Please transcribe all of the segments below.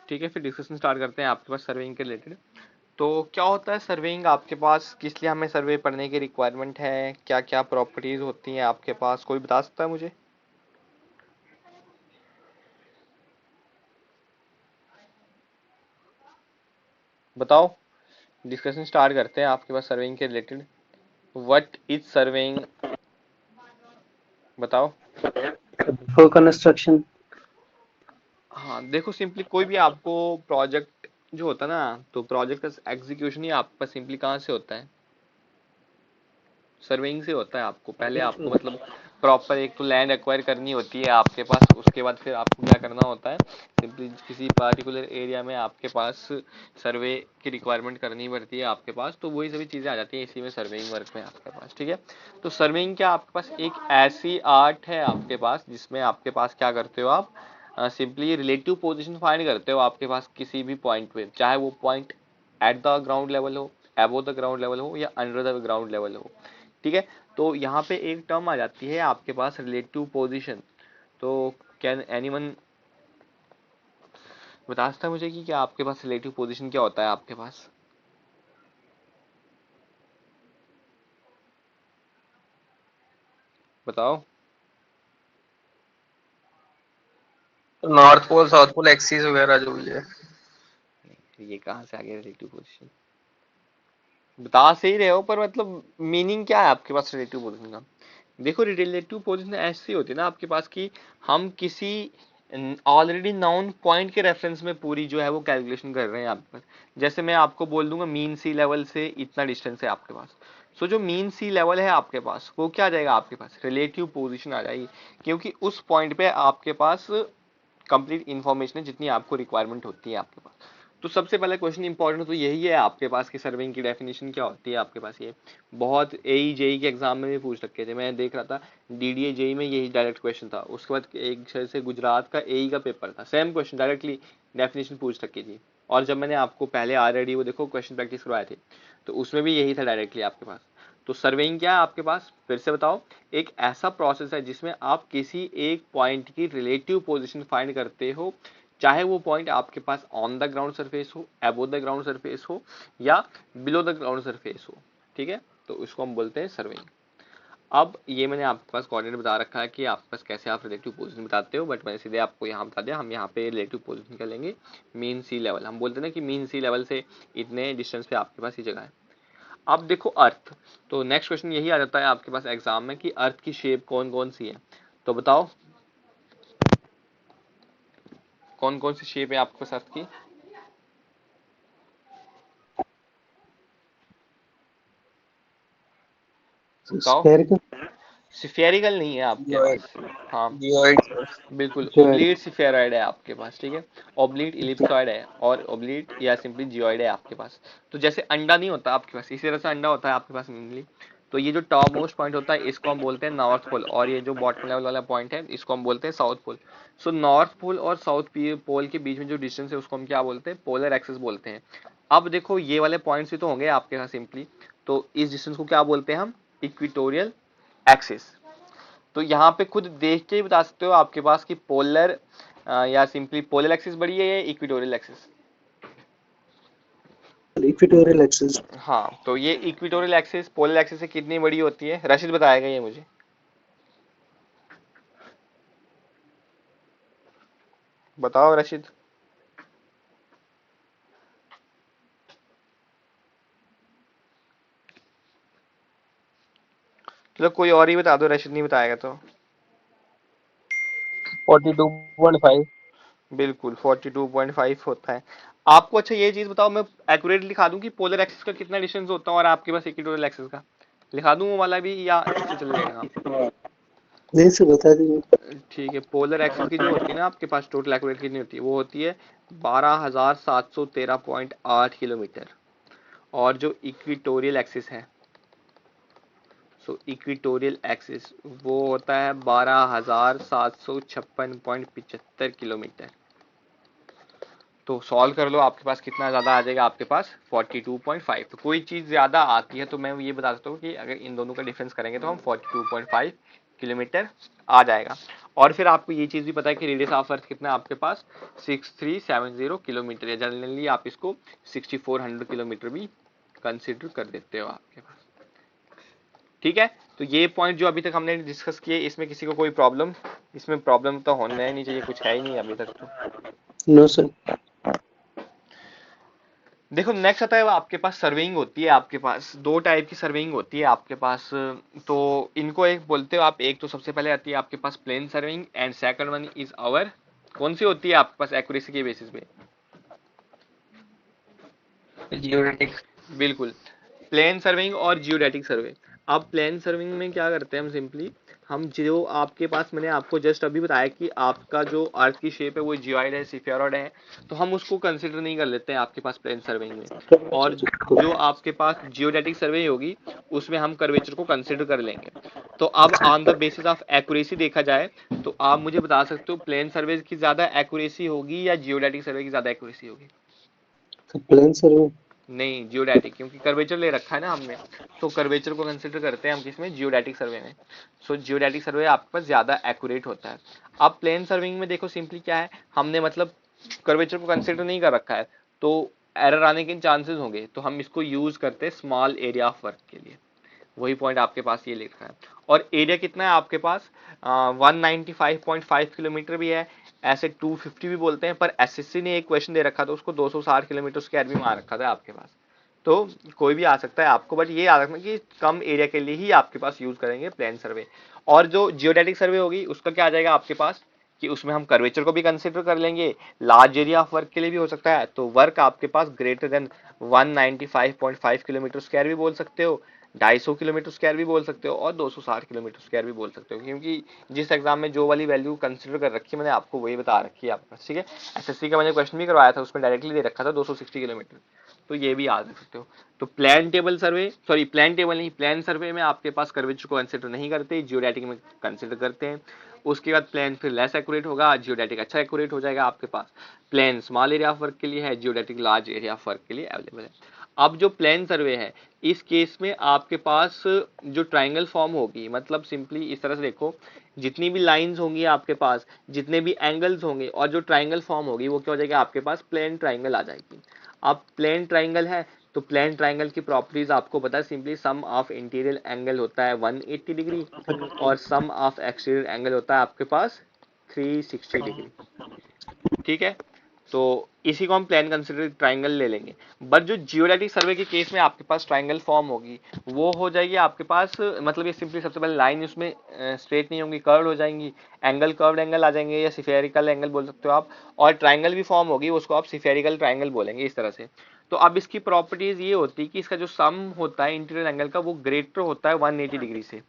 ठीक है, फिर डिस्कशन स्टार्ट करते हैं आपके पास सर्वेइंग के रिलेटेड। तो क्या होता है सर्वेइंग आपके पास, किस लिए हमें सर्वे पढ़ने की रिक्वायरमेंट है, क्या क्या प्रॉपर्टीज होती हैं आपके पास, कोई बता सकता है मुझे? बताओ, डिस्कशन स्टार्ट करते हैं आपके पास सर्वेइंग के रिलेटेड। व्हाट इज सर्वेइंग, बताओ। For construction. हाँ देखो, सिंपली कोई भी आपको प्रोजेक्ट जो होता है ना, तो प्रोजेक्ट का एग्जीक्यूशन ही आपका सिंपली कहाँ से होता है? सर्वेइंग से होता है। आपको पहले आपको मतलब प्रॉपर एक तो लैंड एक्वायर करनी होती है आपके पास, उसके बाद फिर आपको क्या करना होता है, सिंपली किसी पार्टिकुलर एरिया में आपके पास सर्वे की रिक्वायरमेंट करनी पड़ती है आपके पास, तो वही सभी चीज़ें आ जाती हैं इसी में सर्वेइंग वर्क में आपके पास। ठीक है, तो सर्वेइंग क्या आपके पास एक ऐसी आर्ट है आपके पास जिसमें आपके पास क्या करते हो आप, सिंपली रिलेटिव पोजीशन फाइंड करते हो आपके पास किसी भी पॉइंट पे, चाहे वो point at the ground level हो, अबव द ग्राउंड लेवल हो या अंडर द ग्राउंड लेवल हो। ठीक है, तो यहाँ पे एक टर्म आ जाती है आपके पास रिलेटिव पोजीशन। तो कैन एनीवन बता सकता है मुझे कि क्या आपके पास रिलेटिव पोजीशन क्या होता है आपके पास? बताओ। North pole south pole axis वगैरह जो भी है। ये कहाँ से आ गया रिलेटिव पोजीशन? बता सही रहे हो पर मतलब मीनिंग क्या है आपके पास रिलेटिव पोजीशन का? देखो, रिलेटिव पोजीशन ऐसी होती है ना आपके पास कि हम किसी ऑलरेडी नाउन पॉइंट के रेफरेंस में पूरी जो है वो कैलकुलेशन कर रहे हैं आपके पास। जैसे मैं आपको बोल दूंगा मीन सी लेवल से इतना डिस्टेंस है आपके पास, सो जो मीन सी लेवल है आपके पास वो क्या आ जाएगा आपके पास, रिलेटिव पोजीशन आ जाएगी, क्योंकि उस पॉइंट पे आपके पास कंप्लीट इन्फॉर्मेशन है जितनी आपको रिक्वायरमेंट होती है आपके पास। तो सबसे पहला क्वेश्चन इंपॉर्टेंट तो यही है आपके पास कि सर्विंग की डेफिनेशन क्या होती है आपके पास। ये बहुत एई जेई के एग्जाम में भी पूछ रखे थे, मैं देख रहा था डीडीए जेई में यही डायरेक्ट क्वेश्चन था। उसके बाद एक शायद से गुजरात का एई का पेपर था, सेम क्वेश्चन डायरेक्टली डेफिनेशन पूछ रखी थी। और जब मैंने आपको पहले ऑलरेडी वो देखो क्वेश्चन प्रैक्टिस करवाए थे, तो उसमें भी यही था डायरेक्टली आपके पास। तो सर्वेइंग क्या है आपके पास, फिर से बताओ। एक ऐसा प्रोसेस है जिसमें आप किसी एक पॉइंट की रिलेटिव पोजीशन फाइंड करते हो, चाहे वो पॉइंट आपके pass on the ground surface हो, अबव द ग्राउंड सरफेस हो या बिलो द ग्राउंड सरफेस हो। ठीक है, तो उसको हम बोलते हैं सर्वेइंग। अब ये मैंने आपके पास कोऑर्डिनेट बता रखा है कि आपके पास कैसे आप रिलेटिव पोजीशन बताते हो, बट मैंने सीधे आपको यहाँ बता दिया। हम यहाँ पे रिलेटिव पोजीशन क्या लेंगे, मीन सी लेवल। हम बोलते हैं ना कि मीन सी लेवल से इतने डिस्टेंस पे आपके पास ये जगह है। अब देखो अर्थ, तो नेक्स्ट क्वेश्चन यही आ जाता है आपके पास एग्जाम में कि अर्थ की शेप कौन कौन सी है। तो बताओ कौन कौन सी शेप है आपके पास अर्थ की? बताओ। स्फेरिकल। सिफेरिकल नहीं है आपके जियोइड। पास। हाँ जियोइड। बिल्कुल, जो है। ओब्लीट सिफेरॉइड है आपके पास। ठीक है, ओब्लीट इलिप्सॉइड है और ओब्लीट या सिंपली जियोइड है आपके पास। तो जैसे अंडा नहीं होता आपके पास, इसी तरह से अंडा होता है आपके पास मेनली। तो ये जो टॉप मोस्ट पॉइंट होता है इसको हम बोलते हैं नॉर्थ पोल, और ये जो बॉटम लेवल वाला पॉइंट है इसको हम बोलते हैं south pole. So north pole और साउथ पोल के बीच में जो डिस्टेंस है उसको हम क्या बोलते हैं, पोलर एक्सिस बोलते हैं। अब देखो ये वाले पॉइंट्स भी तो होंगे आपके पास सिंपली, तो इस डिस्टेंस को क्या बोलते हैं हम, इक्विटोरियल एक्सिस। तो यहाँ पे खुद देख के ही बता सकते हो आपके पास कि पोलर या सिंपली पोलर एक्सिस बड़ी है या इक्विटोरियल एक्सिस। Equatorial axis. हाँ, तो ये इक्विटोरियल एक्सिस पोलर एक्सिस से कितनी बड़ी होती है, रशीद बताएगा ये मुझे। बताओ रशीद। चलो कोई और ही बता दो, रशीद नहीं बताएगा तो। 42.5। बिल्कुल 42.5 होता है आपको। अच्छा ये चीज बताओ, मैं एक्यूरेट लिखा दूं कि पोलर एक्सिस का कितना डिस्टेंस होता है और आपके पास इक्विटोरियल एक्सिस का लिखा दूं वो वाला भी, या इससे चल जाएगा? नहीं से बता दीजिए। ठीक है, पोलर एक्सिस की जो होती है ना आपके पास टोटल एक्यूरेट कितनी होती है, वो होती है 12,713.8 किलोमीटर। और जो इक्विटोरियल एक्सिस है, सो इक्विटोरियल एक्सिस वो होता है 12,756.75 किलोमीटर। तो सॉल्व कर लो, आपके पास कितना ज्यादा आ जाएगा, आपके पास 42.5। तो कोई चीज ज्यादा आती है तो मैं ये बता सकता हूँ कि अगर इन दोनों का डिफरेंस करेंगे तो हम 42.5 किलोमीटर आ जाएगा। और फिर आपको ये चीज भी पता है कि रेडियस ऑफ अर्थ कितना है आपके पास 6370 किलोमीटर है। जनरली आप इसको 6400 किलोमीटर भी कंसिडर कर देते हो आपके पास। ठीक है, तो ये पॉइंट जो अभी तक हमने डिस्कस किए, इसमें किसी को कोई प्रॉब्लम? इसमें प्रॉब्लम तो होना ही नहीं चाहिए, कुछ है ही नहीं अभी तक तो। No sir. देखो नेक्स्ट आता है वो आपके पास सर्वेइंग होती है। आपके पास दो टाइप की सर्वेइंग होती है आपके पास, तो इनको एक बोलते हो आप। एक तो सबसे पहले आती है आपके पास plane surveying and second one is our, कौन सी होती है आपके पास एक्यूरेसी के बेसिस पे? जियोडेटिक। बिल्कुल, प्लेन सर्विंग और जियोडेटिक सर्वे। अब प्लेन सर्विंग में क्या करते हैं हम सिंपली, हम जो आपके पास मैंने आपको जस्ट अभी बताया कि आपका जो अर्थ की शेप है वो जियोइड है, स्फेरॉइड है, तो हम उसको कंसिडर नहीं कर लेते हैं आपके पास प्लेन सर्विंग में। और जो आपके पास जियोडेटिक सर्वे होगी उसमें हम कर्वेचर को कंसिडर कर लेंगे। तो अब on the basis of accuracy देखा जाए तो आप मुझे बता सकते हो प्लेन सर्वे की ज्यादा एक्यूरेसी होगी या जियोडेटिक सर्वे की ज्यादा एक्यूरेसी होगी? प्लेन सर्वे। नहीं, जियोडेटिक, क्योंकि कर्वेचर ले रखा है ना हमने, तो कर्वेचर को कंसिडर करते हैं हम किसमें? जियोडेटिक सर्वे में। सो जियोडेटिक सर्वे आपके पास ज्यादा एक्यूरेट होता है। अब प्लेन सर्विंग में देखो सिंपली क्या है, हमने मतलब कर्वेचर को कंसिडर नहीं कर रखा है, तो एरर आने के चांसेस होंगे, तो हम इसको यूज करते हैं स्मॉल एरिया ऑफ वर्क के लिए। वही पॉइंट आपके पास ये लिखा है। और एरिया कितना है आपके पास? 195.5 किलोमीटर भी है, ऐसे 250 भी बोलते हैं, पर एसएससी ने एक क्वेश्चन दे रखा था उसको 260 किलोमीटर स्क्वायर भी मार रखा था आपके पास। तो कोई भी आ सकता है आपको, बट ये याद रखना कि कम एरिया के लिए ही आपके पास यूज करेंगे प्लेन सर्वे। और जो जियोडेटिक सर्वे होगी उसका क्या आ जाएगा आपके पास कि उसमें हम कर्वेचर को भी कंसिडर कर लेंगे, लार्ज एरिया ऑफ वर्क के लिए भी हो सकता है, तो वर्क आपके पास ग्रेटर देन 195.5 किलोमीटर स्क्वायर भी बोल सकते हो, 250 किलोमीटर स्क्वायर भी बोल सकते हो, और 260 किलोमीटर स्क्वायर भी बोल सकते हो, क्योंकि जिस एग्जाम में जो वाली वैल्यू कंसिडर कर रखी है मैंने आपको वही बता रखी है आपके पास। ठीक है, एसएससी का मैंने क्वेश्चन भी करवाया था, उसमें डायरेक्टली दे रखा था 260 किलोमीटर, तो ये भी याद रख सकते हो। तो प्लान टेबल सर्वे, सॉरी प्लान टेबल नहीं, प्लान सर्वे में आपके पास कर्वेचर को कंसिडर नहीं करते, जियोडेटिक में कंसिडर करते हैं। उसके बाद प्लान फिर लेस एक्यूरेट होगा, जियोडेटिक अच्छा एक्यूरेट हो जाएगा आपके पास। Plane small area of work के लिए है, geodetic large area of work के लिए अवेलेबल है। अब जो प्लेन सर्वे है इस केस में आपके पास जो ट्राइंगल फॉर्म होगी, मतलब सिंपली इस तरह से देखो, जितनी भी लाइंस होंगी आपके पास, जितने भी एंगल्स होंगे, और जो ट्राइंगल फॉर्म होगी वो क्या हो जाएगी आपके पास? प्लेन ट्राइंगल आ जाएगी। अब प्लेन ट्राइंगल है तो प्लेन ट्राइंगल की प्रॉपर्टीज आपको पता है, simply some of interior angle होता है 180 डिग्री और सम ऑफ एक्सटीरियर एंगल होता है आपके पास 360 डिग्री। ठीक है, तो इसी को हम प्लेन कंसिडर ट्राइंगल ले लेंगे। बट जो जियोडेटिक सर्वे के केस में आपके पास ट्राइंगल फॉर्म होगी वो हो जाएगी आपके पास, मतलब ये सिंपली सबसे पहले लाइन उसमें स्ट्रेट नहीं होंगी, कर्व हो जाएंगी, एंगल कर्व्ड एंगल आ जाएंगे, या सिफेरिकल एंगल बोल सकते हो आप, और ट्राइंगल भी फॉर्म होगी, उसको आप सिफेरिकल ट्राइंगल बोलेंगे इस तरह से। तो अब इसकी प्रॉपर्टीज ये होती है कि इसका जो सम होता है इंटीरियर एंगल का वो ग्रेटर होता है 180 डिग्री से।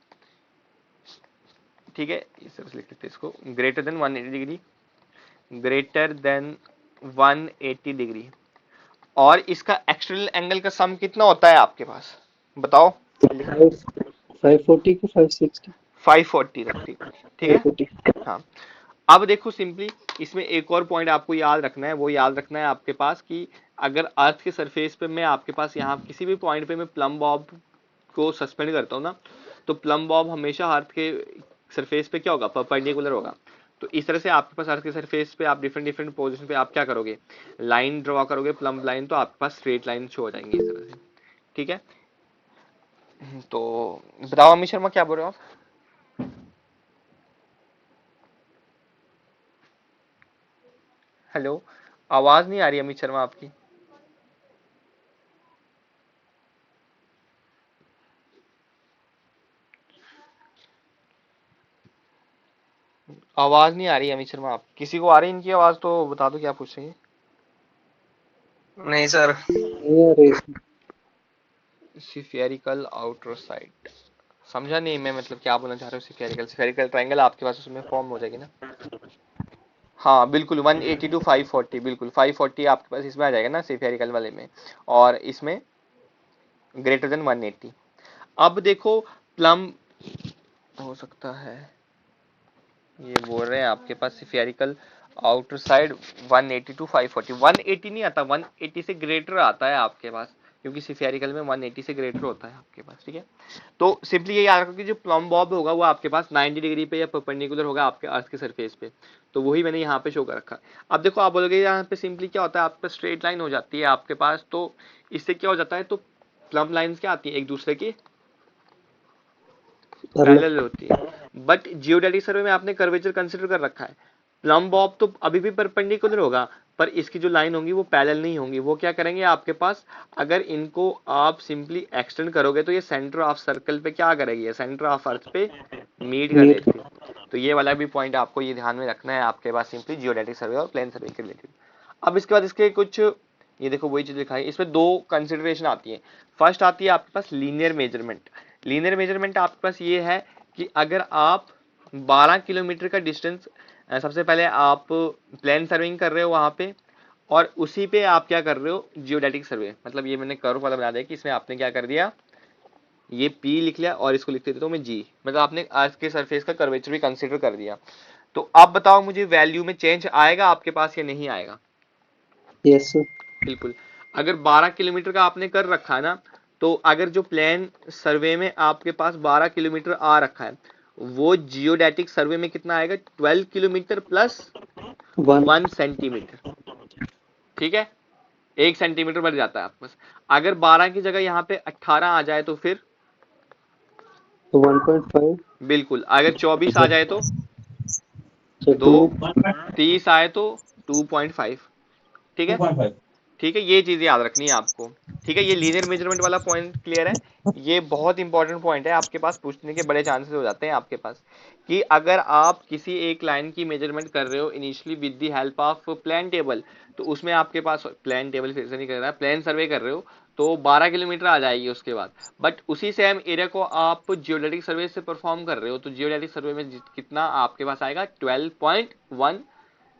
ठीक है, इस तरह से लिख लेते हैं इसको, greater than 180 degree, greater than 180 degree. और इसका एक्सटर्नल एंगल का सम कितना होता है आपके पास, बताओ? 540 की 560? 540 तक, ठीक है। 540। हाँ, अब देखो सिंपली इसमें एक और पॉइंट आपको याद रखना है, वो याद रखना है आपके पास कि अगर अर्थ के सरफेस पे मैं आपके पास यहाँ किसी भी पॉइंट पे मैं प्लम बॉब को सस्पेंड करता हूँ ना, तो प्लम बॉब हमेशा अर्थ के सरफेस पे क्या होगा? परपेंडिकुलर होगा। तो इस तरह से आपके पास अर्थ के सरफेस पे आप डिफरेंट डिफरेंट पोजीशन पे आप क्या करोगे? लाइन ड्रॉ करोगे, प्लम लाइन, तो आपके पास स्ट्रेट लाइन शो हो जाएंगी इस तरह से। ठीक है, तो बताओ अमित शर्मा क्या बोल रहे हो आप? हेलो, आवाज नहीं आ रही अमित शर्मा आपकी। आवाज नहीं आ रही अमित शर्मा, आप किसी को आ रही इनकी आवाज तो बता दो क्या पूछ रही है। नहीं सर। नहीं आ रही। स्फेरिकल आउटर साइड, समझा नहीं मैं, मतलब क्या बोलना चाह रहे हो? स्फेरिकल, स्फेरिकल ट्रायंगल आपके पास उसमें फॉर्म हो जाएगी ना। हाँ बिल्कुल, 180 टू 540, बिल्कुल 540 आपके पास इसमें आ जाएगा ना स्फेरिकल वाले में, और इसमें ग्रेटर देन 180। अब देखो प्लम हो सकता है, ये बोल रहे हैं आपके पास स्फेरिकल आउटर साइड 180 टू 540, 180 नहीं आता, 180 से ग्रेटर आता है आपके पास, क्योंकि सिफेरिकल में 180 से ग्रेटर होता है आपके पास, ठीक है। तो सिंपली ये याद रखो कि जो प्लम बॉब होगा वो आपके पास 90 डिग्री पे या परपेंडिकुलर होगा आपके अर्थ के सरफेस पे, तो वही मैंने यहाँ पे शो कर रखा है। अब देखो आप बोलोगे यहाँ पे सिंपली क्या होता है, आप पे स्ट्रेट लाइन हो जाती है आपके पास, तो इससे क्या हो जाता है, तो प्लम लाइंस क्या आती है, एक दूसरे की पैरेलल होती है। बट जियोडेटिक सर्वे में आपने कर्वेचर कंसिडर कर रखा है, प्लम बॉब तो अभी भी परपेंडिकुलर होगा, पर इसकी जो लाइन होंगी वो पैरेलल नहीं होंगी। वो क्या करेंगे आपके पास, अगर इनको आप सिंपली एक्सटेंड करोगे तो ये सेंटर ऑफ सर्कल पे क्या करेगी, सेंटर ऑफ अर्थ पे मीट कर मीट। देती है। तो ये वाला भी पॉइंट आपको ये ध्यान में रखना है आपके पास सिंपली जियोडेटिक सर्वे और प्लेन सर्वे के रिलेटेड। अब इसके बाद इसके कुछ, ये देखो वही चीज दिखाई, इसमें दो कंसिडरेशन आती है। फर्स्ट आती है आपके पास लीनियर मेजरमेंट। लीनियर मेजरमेंट आपके पास ये है कि अगर आप 12 किलोमीटर का डिस्टेंस, सबसे पहले आप प्लेन सर्विंग कर रहे हो वहां पे, और उसी पे आप क्या कर रहे हो, जियोडेटिक सर्वे। मतलब ये मैंने कर्व वाला बना दिया कि इसमें आपने क्या कर दिया, ये P लिख लिया और इसको लिख देता हूँ मैं G, मतलब आपने अर्थ के सरफेस का कर्वेचर भी कंसीडर कर दिया। तो अब बताओ मुझे वैल्यू में चेंज आएगा आपके पास या नहीं आएगा। Yes sir. बिल्कुल। अगर 12 किलोमीटर का आपने कर रखा है ना, तो अगर जो प्लेन सर्वे में आपके पास 12 किलोमीटर आ रखा है, वो जियोडेटिक सर्वे में कितना आएगा, 12 किलोमीटर प्लस 1 1 सेंटीमीटर, ठीक है, 1 सेंटीमीटर बढ़ जाता है आपके पास। अगर 12 की जगह यहाँ पे 18 आ जाए तो फिर, तो 1.5 बिल्कुल, अगर 24 आ जाए तो तो 2, 2 30 आए तो 2.5, ठीक है। ठीक है, ये चीज याद रखनी है आपको, ठीक है। ये लीनियर मेजरमेंट वाला पॉइंट क्लियर है। ये बहुत इंपॉर्टेंट पॉइंट है, आपके पास पूछने के बड़े चांसेस हो जाते हैं आपके पास, कि अगर आप किसी एक लाइन की मेजरमेंट कर रहे हो initially with the help of plan table, तो उसमें आपके पास प्लान टेबल फिर से नहीं कर रहा है, प्लान सर्वे कर रहे हो, तो 12 किलोमीटर आ जाएगी उसके बाद। बट उसी सेम एरिया को आप जियोडेटिक सर्वे से परफॉर्म कर रहे हो, तो जियोडेटिक सर्वे में कितना आपके पास आएगा, 12.1,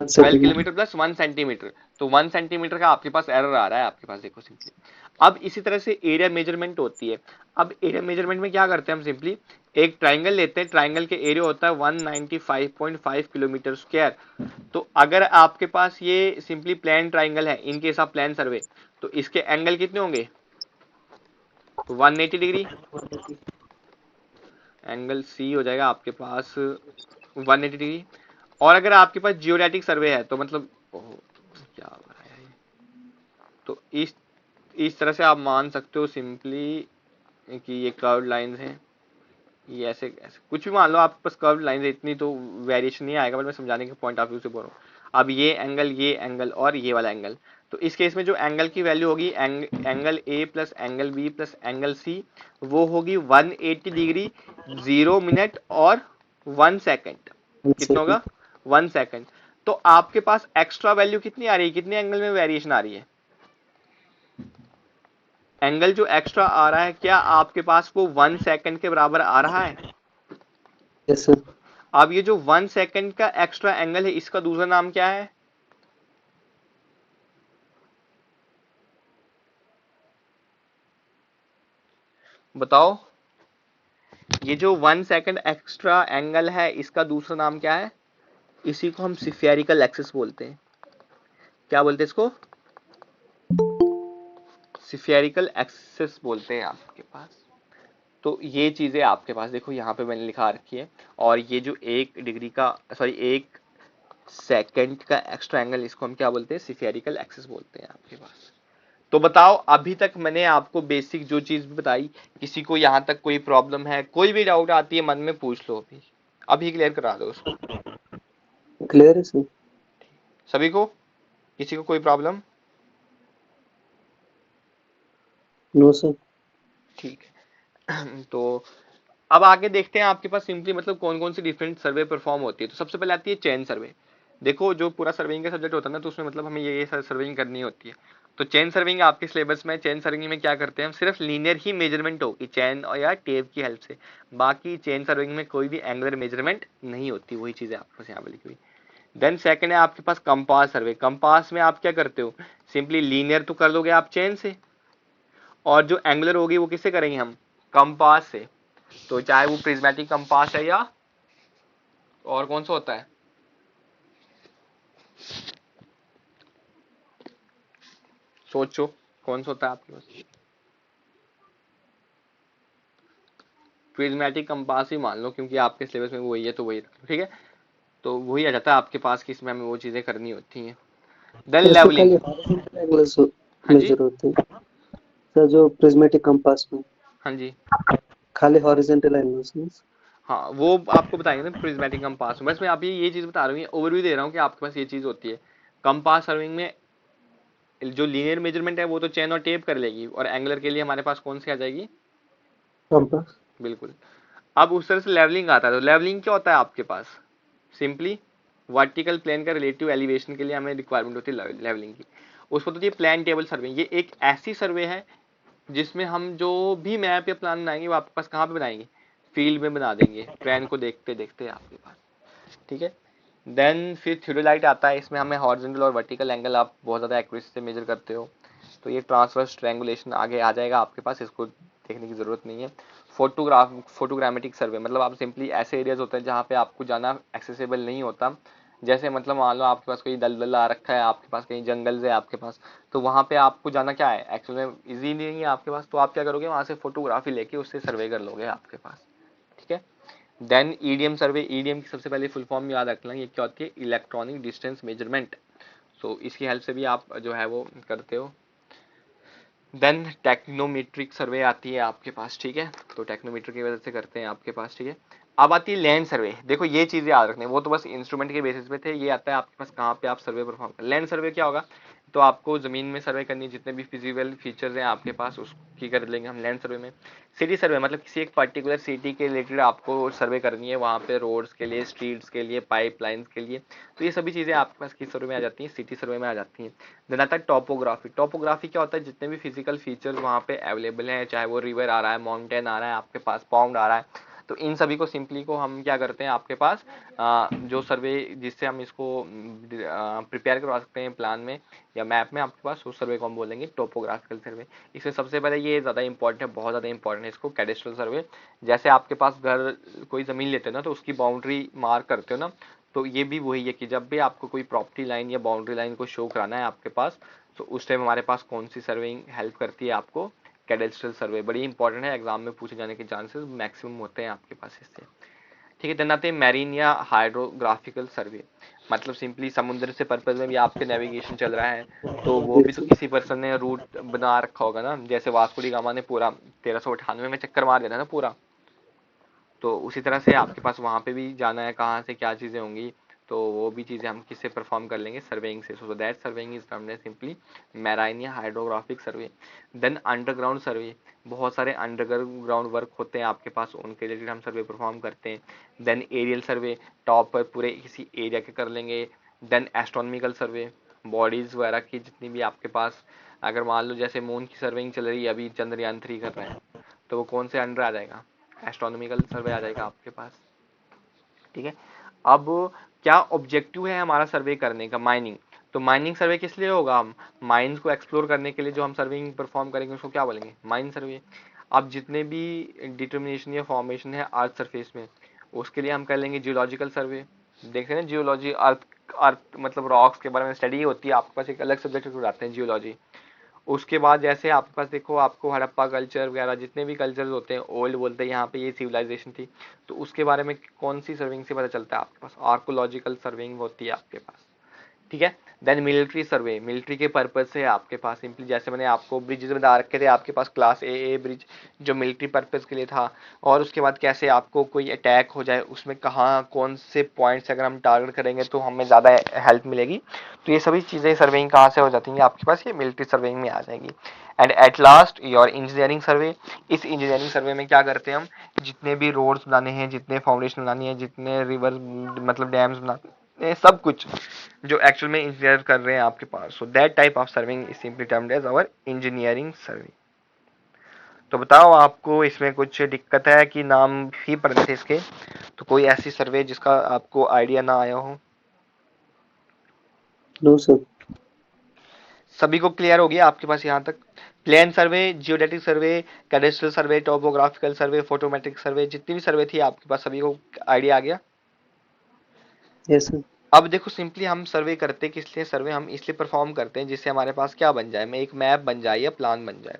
12 सेंटीमीटर। Kilometre plus 1 centimetre. तो 1 सेंटीमीटर का आपके पास एरर आ रहा है आपके पास, देखो सिंपली। अब इसी तरह से एरिया मेजरमेंट होती है। अब एरिया मेजरमेंट में क्या करते हैं हम, सिंपली एक ट्राइंगल लेते हैं, ट्राइंगल के एरिया होता है 195.5 किलोमीटर स्क्वायर। तो अगर आपके पास ये सिंपली प्लान ट्राइंगल है, इनके साथ प्लान सर्वे, तो इसके एंगल कितने होंगे, तो 180 डिग्री, एंगल सी हो जाएगा आपके पास 180 डिग्री। और अगर आपके पास जियोडेटिक सर्वे है तो मतलब, ओह, क्या बनाया ये, तो इस तरह से आप मान सकते हो सिंपली कि ये कर्व्ड लाइंस हैं, ये ऐसे ऐसे कुछ भी मान लो, आपके पास कर्व्ड लाइंस है, इतनी तो वेरिएशन नहीं आएगा, बट मैं समझाने के पॉइंट ऑफ व्यू से बोल रहा हूँ। अब ये एंगल और ये वाला एंगल, तो इस केस में जो एंगल की वैल्यू होगी, angle A plus angle B plus angle C, वो होगी 180 डिग्री 0 मिनट और 1 सेकेंड। 1 कितना सेकंड। होगा, 1 सेकेंड। तो आपके पास एक्स्ट्रा वैल्यू कितनी आ रही है, कितने एंगल में वेरिएशन आ रही है, एंगल जो एक्स्ट्रा आ रहा है, क्या आपके पास वो 1 सेकेंड के बराबर आ रहा है। Yes sir. अब ये जो 1 सेकेंड का एक्स्ट्रा एंगल है, इसका दूसरा नाम क्या है, बताओ। ये जो 1 सेकेंड एक्स्ट्रा एंगल है, इसका दूसरा नाम क्या है, इसी को हम सिफेरिकल एक्सिस बोलते हैं। क्या बोलते हैं इसको, सिफेरिकल एक्सिस बोलते हैं आपके पास। तो ये चीजें आपके पास देखो यहाँ पे मैंने लिखा रखी है। और ये जो 1 डिग्री का, सॉरी 1 सेकेंड का एक्स्ट्रा एंगल, इसको हम क्या बोलते हैं, सिफेरिकल एक्सिस बोलते हैं आपके पास। तो बताओ, अभी तक मैंने आपको बेसिक जो चीज बताई, किसी को यहाँ तक कोई प्रॉब्लम है, कोई भी डाउट आती है मन में पूछ लो, अभी अभी क्लियर करा दो उसको क्लियर है सर। सभी को, किसी को कोई प्रॉब्लम, नो सर। ठीक है। तो अब आगे देखते हैं आपके पास सिंपली मतलब कौन कौन सी डिफरेंट सर्वे परफॉर्म होती है। तो सबसे पहले आती है चेन सर्वे। देखो जो पूरा सर्वेइंग का सब्जेक्ट होता है ना, तो उसमें मतलब हमें ये सर्वेइंग करनी होती है। तो चेन सर्विंग आपके सिलेबस में, चेन सर्विंग में क्या करते हैं हम, सिर्फ लीनियर ही मेजरमेंट होगी चेन और या टेप की हेल्प से। बाकी चेन सर्विंग में कोई भी एंगुलर मेजरमेंट नहीं होती, वही चीज है आपके पास यहाँ पे लिखी हुई। देन सेकंड है आपके पास कंपास सर्वे। कंपास में आप क्या करते हो, सिंपली लीनियर तो कर दोगे आप चेन से, और जो एंगुलर होगी वो किससे करेंगे हम, कंपास से। तो चाहे वो प्रिज्मेटिक कंपास है या और कौन सा होता है, सोचो कौन सा होता है आपके पास, प्रिज्मेटिक कंपास ही मान लो, क्योंकि आपके सिलेबस में वही है तो वही रख लो, ठीक है। तो वही आ जाता है आपके पास कि इसमें हमें वो चीजें करनी होती हैं। देन सर इसमें लेवलिंग। खाली हॉरिजॉन्टल एंगल्स हाँ जी, मेजर होते हैं सर, जो प्रिज्मेटिक कंपास में हाँ जी, खाली हॉरिजॉन्टल एंगल्स में। हाँ वो आपको बताएंगे ना प्रिज्मेटिक कंपास में। बस मैं आप ये चीज बता रहा हूँ, ओवरव्यू दे रहा हूँ कि आपके पास ये चीज होती है। कंपास सर्विंग में जो लीनियर मेजरमेंट है वो तो चेन और टेप कर लेगी, और एंगुलर के लिए हमारे पास कौन सी आ जाएगी? कंपास। बिल्कुल। अब उस तरह से लेवलिंग आता है, तो लेवलिंग क्या होता है आपके पास? सिंपली वर्टिकल प्लेन का रिलेटिव एलिवेशन के लिए हमें रिक्वायरमेंट होती है लेवलिंग की। उसको तो ये प्लान टेबल सर्वे, ये एक ऐसी सर्वे है जिसमें हम जो भी मैप या प्लान बनाएंगे वो आपके पास कहाँ पे बनाएंगे? फील्ड में बना देंगे, प्लान को देखते देखते आपके पास, ठीक है। देन फिर थ्योडोलाइट आता है, इसमें हमें हॉरिजॉन्टल और वर्टिकल एंगल आप बहुत ज़्यादा एक्यूरेसी से मेजर करते हो, तो ये ट्रांसवर्स ट्रायंगुलेशन आगे आ जाएगा आपके पास, इसको देखने की ज़रूरत नहीं है। फोटोग्रामेटिक सर्वे, मतलब आप सिंपली ऐसे एरियाज होते हैं जहाँ पे आपको जाना एक्सेसिबल नहीं होता। जैसे मतलब मान लो आपके पास कोई दलदल आ रखा है, आपके पास कहीं जंगल है आपके पास, तो वहाँ पे आपको जाना क्या है, एक्चुअली में इजी नहीं है आपके पास, तो आप क्या करोगे, वहाँ से फोटोग्राफी लेके उससे सर्वे कर लोगे आपके पास, ठीक है। देन ईडीएम सर्वे, ईडीएम की सबसे पहले फुल फॉर्म याद रखना, ये क्या होती है? Electronic distance measurement. सो इसकी हेल्प से भी आप जो है वो करते हो। देन टेक्नोमेट्रिक सर्वे आती है आपके पास, ठीक है, तो टेक्नोमीटर की वजह से करते हैं आपके पास, ठीक है। अब आती है लैंड सर्वे। देखो ये चीजें याद रखने, वो तो बस इंस्ट्रूमेंट के बेसिस पे थे, ये आता है आपके पास कहाँ पे आप सर्वे परफॉर्म कर। लैंड सर्वे क्या होगा? तो आपको जमीन में सर्वे करनी है, जितने भी फिजिकल फीचर्स हैं आपके पास उसकी कर लेंगे हम लैंड सर्वे में। सिटी सर्वे मतलब किसी एक पर्टिकुलर सिटी के रिलेटेड आपको सर्वे करनी है, वहाँ पे रोड्स के लिए, स्ट्रीट्स के लिए, पाइपलाइंस के लिए, तो ये सभी चीजें आपके पास किस सर्वे में आ जाती हैं? सिटी सर्वे में आ जाती हैं। देन आता है टोपोग्राफी। टोपोग्राफी क्या होता है? जितने भी फिजिकल फीचर्स वहाँ पे अवेलेबल हैं, चाहे वो रिवर आ रहा है, माउंटेन आ रहा है आपके पास, पाउंड आ रहा है, तो इन सभी को सिंपली को हम क्या करते हैं आपके पास जो सर्वे जिससे हम इसको प्रिपेयर करवा सकते हैं प्लान में या मैप में आपके पास, उस सर्वे को हम बोलेंगे टोपोग्राफिकल सर्वे। इसमें सबसे पहले ये ज़्यादा इंपॉर्टेंट है, बहुत ज़्यादा इंपॉर्टेंट है इसको, कैडेस्ट्रल सर्वे। जैसे आपके पास घर कोई ज़मीन लेते हो ना, तो उसकी बाउंड्री मार्क करते हो ना, तो ये भी वही है कि जब भी आपको कोई प्रॉपर्टी लाइन या बाउंड्री लाइन को शो कराना है आपके पास, तो उस टाइम हमारे पास कौन सी सर्वेइंग हेल्प करती है आपको? कैडेस्ट्रल सर्वे। बड़ी इंपॉर्टेंट है, एग्जाम में पूछे जाने के चांसेस मैक्सिमम होते हैं आपके पास इससे, ठीक है। देन आते हैं मैरीन या हाइड्रोग्राफिकल सर्वे, मतलब सिंपली समुद्र से पर्पज में भी आपके नेविगेशन चल रहा है, तो वो भी तो किसी पर्सन ने रूट बना रखा होगा ना, जैसे वास्को डी गामा ने पूरा 1398 में चक्कर मार दिया था ना पूरा, तो उसी तरह से आपके पास वहाँ पे भी जाना है, कहाँ से क्या चीज़ें होंगी, तो वो भी चीज़ें हम किससे परफॉर्म कर लेंगे? सर्वेइंग से। So that surveying is termed as simply marine या hydrographic survey. Then underground survey, बहुत सारे अंडरग्राउंड वर्क होते हैं आपके पास, उनके रिलेटेड हम सर्वे परफॉर्म करते हैं। देन एरियल सर्वे, टॉप पर पूरे किसी एरिया के कर लेंगे। देन एस्ट्रोनॉमिकल सर्वे, बॉडीज वगैरह की जितनी भी आपके पास, अगर मान लो जैसे मून की सर्वेइंग चल रही है अभी, चंद्रयान 3 कर रहे हैं, तो वो कौन से अंडर आ जाएगा? एस्ट्रोनॉमिकल सर्वे आ जाएगा आपके पास, ठीक है। अब क्या ऑब्जेक्टिव है हमारा सर्वे करने का? माइनिंग। तो माइनिंग सर्वे किस लिए होगा? हम माइंस को एक्सप्लोर करने के लिए जो हम सर्विंग परफॉर्म करेंगे उसको क्या बोलेंगे? माइन सर्वे। अब जितने भी डिटर्मिनेशन या फॉर्मेशन है अर्थ सरफेस में, उसके लिए हम कर लेंगे जियोलॉजिकल सर्वे। देखते हैं जियोलॉजी, अर्थ अर्थ मतलब रॉक्स के बारे में स्टडी होती है आपके पास, एक अलग सब्जेक्ट उठाते हैं जियोलॉजी। उसके बाद जैसे आपके पास देखो, आपको हड़प्पा कल्चर वगैरह जितने भी कल्चर होते हैं, ओल्ड बोलते हैं यहाँ पे, ये सिविलाइजेशन थी, तो उसके बारे में कौन सी सर्विंग से पता चलता है आपके पास? आर्कोलॉजिकल सर्विंग होती है आपके पास, ठीक है। देन मिलिट्री सर्वे, मिलिट्री के पर्पज से आपके पास सिंपली, जैसे मैंने आपको ब्रिजेस बता रखे थे आपके पास, क्लास ए ब्रिज जो मिलिट्री पर्पज के लिए था, और उसके बाद कैसे आपको कोई अटैक हो जाए उसमें कहाँ कौन से पॉइंट्स अगर हम टारगेट करेंगे तो हमें ज़्यादा हेल्प मिलेगी, तो ये सभी चीज़ें सर्वेइंग कहाँ से हो जाती हैं आपके पास? ये मिलिट्री सर्वेइंग में आ जाएगी। And at last your engineering सर्वे। इस इंजीनियरिंग सर्वे में क्या करते हैं हम? जितने भी रोड्स बनाने हैं, जितने फाउंडेशन बनानी है, जितने रिवर मतलब डैम्स बनाने हैं, सब कुछ जो एक्चुअल में इंजीनियर कर रहे हैं आपके पास, so that type of surveying is simply termed as our engineering surveying. तो बताओ आपको इसमें कुछ दिक्कत है कि नाम ही पढ़ने थे इसके, तो कोई ऐसी सर्वे जिसका आपको आइडिया ना आया हो? No sir. सभी को क्लियर हो गया आपके पास यहाँ तक? Plane survey, geodetic survey, cadastral survey, topographical survey, photometric survey, जितनी भी सर्वे थी आपके पास सभी को आइडिया आ गया? Yes sir. अब देखो सिंपली हम सर्वे करते किस लिए? सर्वे हम इसलिए परफॉर्म करते हैं जिससे हमारे पास क्या बन जाए? में एक मैप बन जाए या प्लान बन जाए।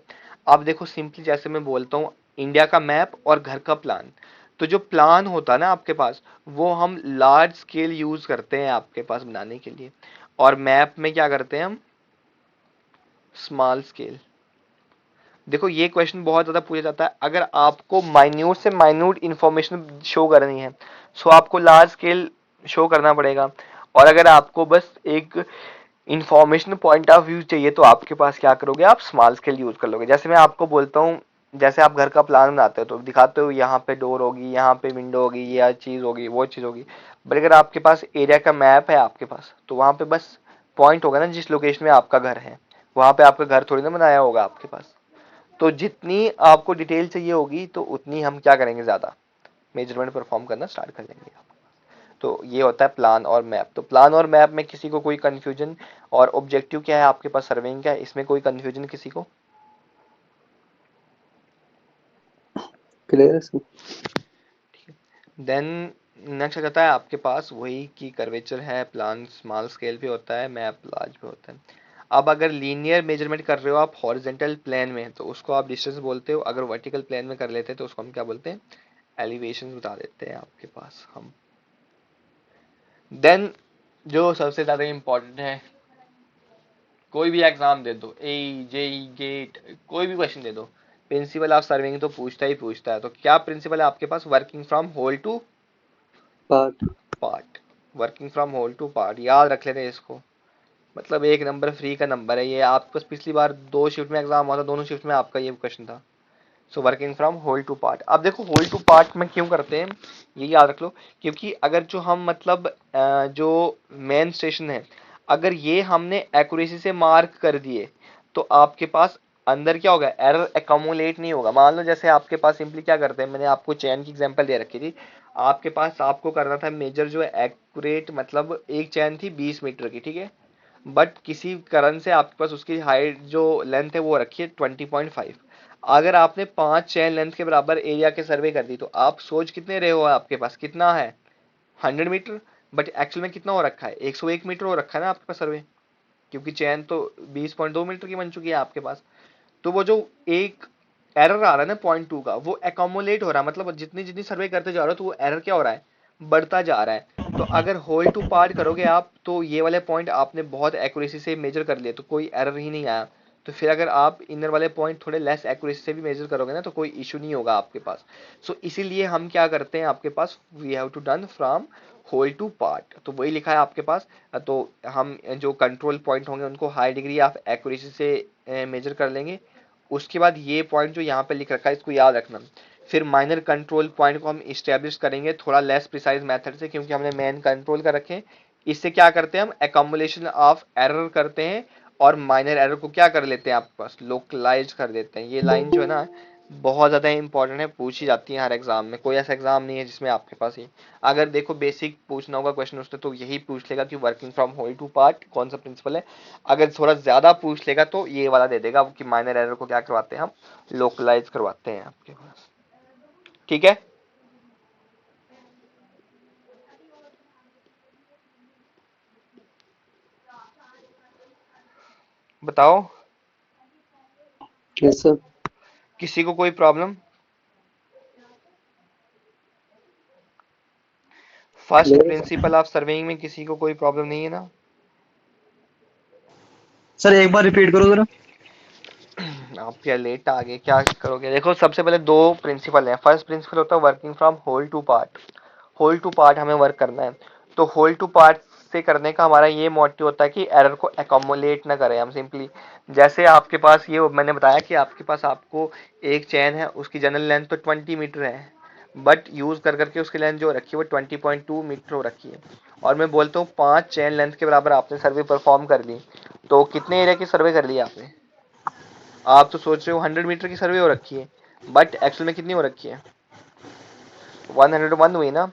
अब देखो सिंपली जैसे मैं बोलता हूँ इंडिया का मैप और घर का प्लान। तो जो प्लान होता है ना आपके पास, वो हम लार्ज स्केल यूज करते हैं आपके पास बनाने के लिए, और मैप में क्या करते हैं हम, स्मॉल स्केल। देखो ये क्वेश्चन बहुत ज्यादा पूछा जाता है, अगर आपको माइन्यूट से माइन्यूट इंफॉर्मेशन शो करनी है सो आपको लार्ज स्केल शो करना पड़ेगा, और अगर आपको बस एक इंफॉर्मेशन पॉइंट ऑफ व्यू चाहिए तो आपके पास क्या करोगे, आप स्मॉल स्केल यूज कर लोगे। जैसे मैं आपको बोलता हूँ, जैसे आप घर का प्लान बनाते हो तो दिखाते हो यहाँ पे डोर होगी, यहाँ पे विंडो होगी, ये चीज होगी, वो चीज होगी, बट अगर आपके पास एरिया का मैप है आपके पास, तो वहां पे बस पॉइंट होगा ना जिस लोकेशन में आपका घर है, वहां पे आपका घर थोड़ी ना बनाया होगा आपके पास। तो जितनी आपको डिटेल चाहिए होगी तो उतनी हम क्या करेंगे, ज्यादा मेजरमेंट परफॉर्म करना स्टार्ट कर देंगे। तो ये होता है प्लान और मैप। तो प्लान और मैप में किसी को कोई कंफ्यूजन, और ऑब्जेक्टिव क्या है आपके पास, सर्वेइंग का है, इसमें कोई कंफ्यूजन किसी को? क्लियर है सर। देन नेक्स्ट आ जाता है आपके पास वही कि कर्वेचर है, प्लान स्मॉल स्केल पे होता है, मैप लार्ज पे होता है। अब अगर लीनियर मेजरमेंट कर रहे हो आप हॉरिजेंटल प्लेन में तो उसको आप डिस्टेंस बोलते हो, अगर वर्टिकल प्लेन में कर लेते हैं तो उसको हम क्या बोलते हैं, एलिवेशन बता देते हैं आपके पास हम। देन जो सबसे ज्यादा इंपॉर्टेंट है, कोई भी एग्जाम दे दो, ए जेई गेट, कोई भी क्वेश्चन दे दो, प्रिंसिपल ऑफ सर्विंग तो पूछता ही पूछता है। तो क्या प्रिंसिपल है आपके पास, working from whole to part. Part. Working from whole to part, याद रख लेते हैं इसको, मतलब एक नंबर फ्री का नंबर है ये। आपके पास पिछली बार 2 शिफ्ट में एग्जाम हुआ था, दोनों शिफ्ट में आपका ये क्वेश्चन था। So working from whole to part. अब देखो होल टू पार्ट में क्यों करते हैं, ये याद रख लो, क्योंकि अगर जो हम मतलब जो मेन स्टेशन है, अगर ये हमने एक्यूरेसी से मार्क कर दिए तो आपके पास अंदर क्या होगा, एरर एकोमुलेट नहीं होगा। मान लो जैसे आपके पास सिंपली क्या करते हैं, मैंने आपको चैन की एग्जांपल दे रखी थी, आपके पास आपको करना था मेजर जो है एक्यूरेट, मतलब एक चैन थी 20 मीटर की, ठीक है, बट किसी कारण से आपके पास उसकी हाइट जो लेंथ है वो रखी है 20.5। अगर आपने 5 चैन लेंथ के बराबर एरिया के सर्वे कर दी तो आप सोच कितने रहे हो, आपके पास कितना है, 100 मीटर, बट एक्चुअल में कितना हो रखा है, 101 मीटर हो रखा है ना आपके पास सर्वे, क्योंकि चैन तो 20.2 मीटर की बन चुकी है आपके पास। तो वो जो एक एरर आ रहा है ना 0.2 का, वो एकोमुलेट हो रहा है, मतलब जितनी जितनी सर्वे करते जा रहे हो तो वो एरर क्या हो रहा है, बढ़ता जा रहा है। तो अगर होल टू पार्ट करोगे आप तो ये वाले पॉइंट आपने बहुत एक्यूरेसी से मेजर कर लिए तो कोई एरर ही नहीं आया। तो फिर अगर आप इनर वाले पॉइंट थोड़े लेस एक्यूरेसी से भी मेजर करोगे ना तो कोई इशू नहीं होगा आपके पास। सो इसीलिए हम क्या करते हैं आपके पास, we have to done from whole to part, तो वही लिखा है आपके पास। तो हम जो कंट्रोल पॉइंट होंगे उनको हाई डिग्री ऑफ एक्यूरेसी से मेजर कर लेंगे। उसके बाद ये पॉइंट जो यहाँ पे लिख रखा है इसको याद रखना। फिर माइनर कंट्रोल पॉइंट को हम इस्टेब्लिश करेंगे थोड़ा लेस प्रिसाइज मेथड से, क्योंकि हमने मेन कंट्रोल कर रखे हैं। इससे क्या करते हैं हम, एकम्युलेशन ऑफ एरर करते हैं, और माइनर एरर को क्या कर लेते हैं आपके पास, लोकलाइज कर देते हैं। ये लाइन जो है ना बहुत ज्यादा इंपॉर्टेंट है, पूछी जाती है हर एग्जाम में, कोई ऐसा एग्जाम नहीं है जिसमें आपके पास ये, अगर देखो बेसिक पूछना होगा क्वेश्चन उसने तो यही पूछ लेगा कि working from whole to part कौन सा प्रिंसिपल है। अगर थोड़ा ज्यादा पूछ लेगा तो ये वाला दे देगा कि माइनर एरर को क्या करवाते हैं हम, लोकलाइज करवाते हैं आपके पास। ठीक है, बताओ यस सर। किसी को कोई प्रॉब्लम? फर्स्ट क्लियर है सर। प्रिंसिपल ऑफ सर्वेइंग में किसी को कोई प्रॉब्लम नहीं है ना? सर एक बार रिपीट करो जरा। आप क्या लेट आ गए, क्या करोगे? देखो सबसे पहले दो प्रिंसिपल हैं। फर्स्ट प्रिंसिपल होता है working from whole to part. Whole to part हमें वर्क करना है, तो होल टू पार्ट से करने का हमारा ये मोटिव होता है कि एरर को एकोमुलेट ना करें हम सिंपली। जैसे आपके पास ये मैंने बताया कि आपके पास आपको एक चैन है, उसकी जनरल लेंथ तो 20 मीटर है, बट यूज कर करके उसकी लेंथ जो रखी है वो 20.2 मीटर हो रखी है, और मैं बोलता हूँ 5 चैन लेंथ के बराबर आपने सर्वे परफॉर्म कर ली, तो कितने एरिया की सर्वे कर ली आपने? आप तो सोच रहे हो 100 मीटर की सर्वे हो रखी है, बट एक्चुअल में कितनी हो रखी है, 101 हुई ना।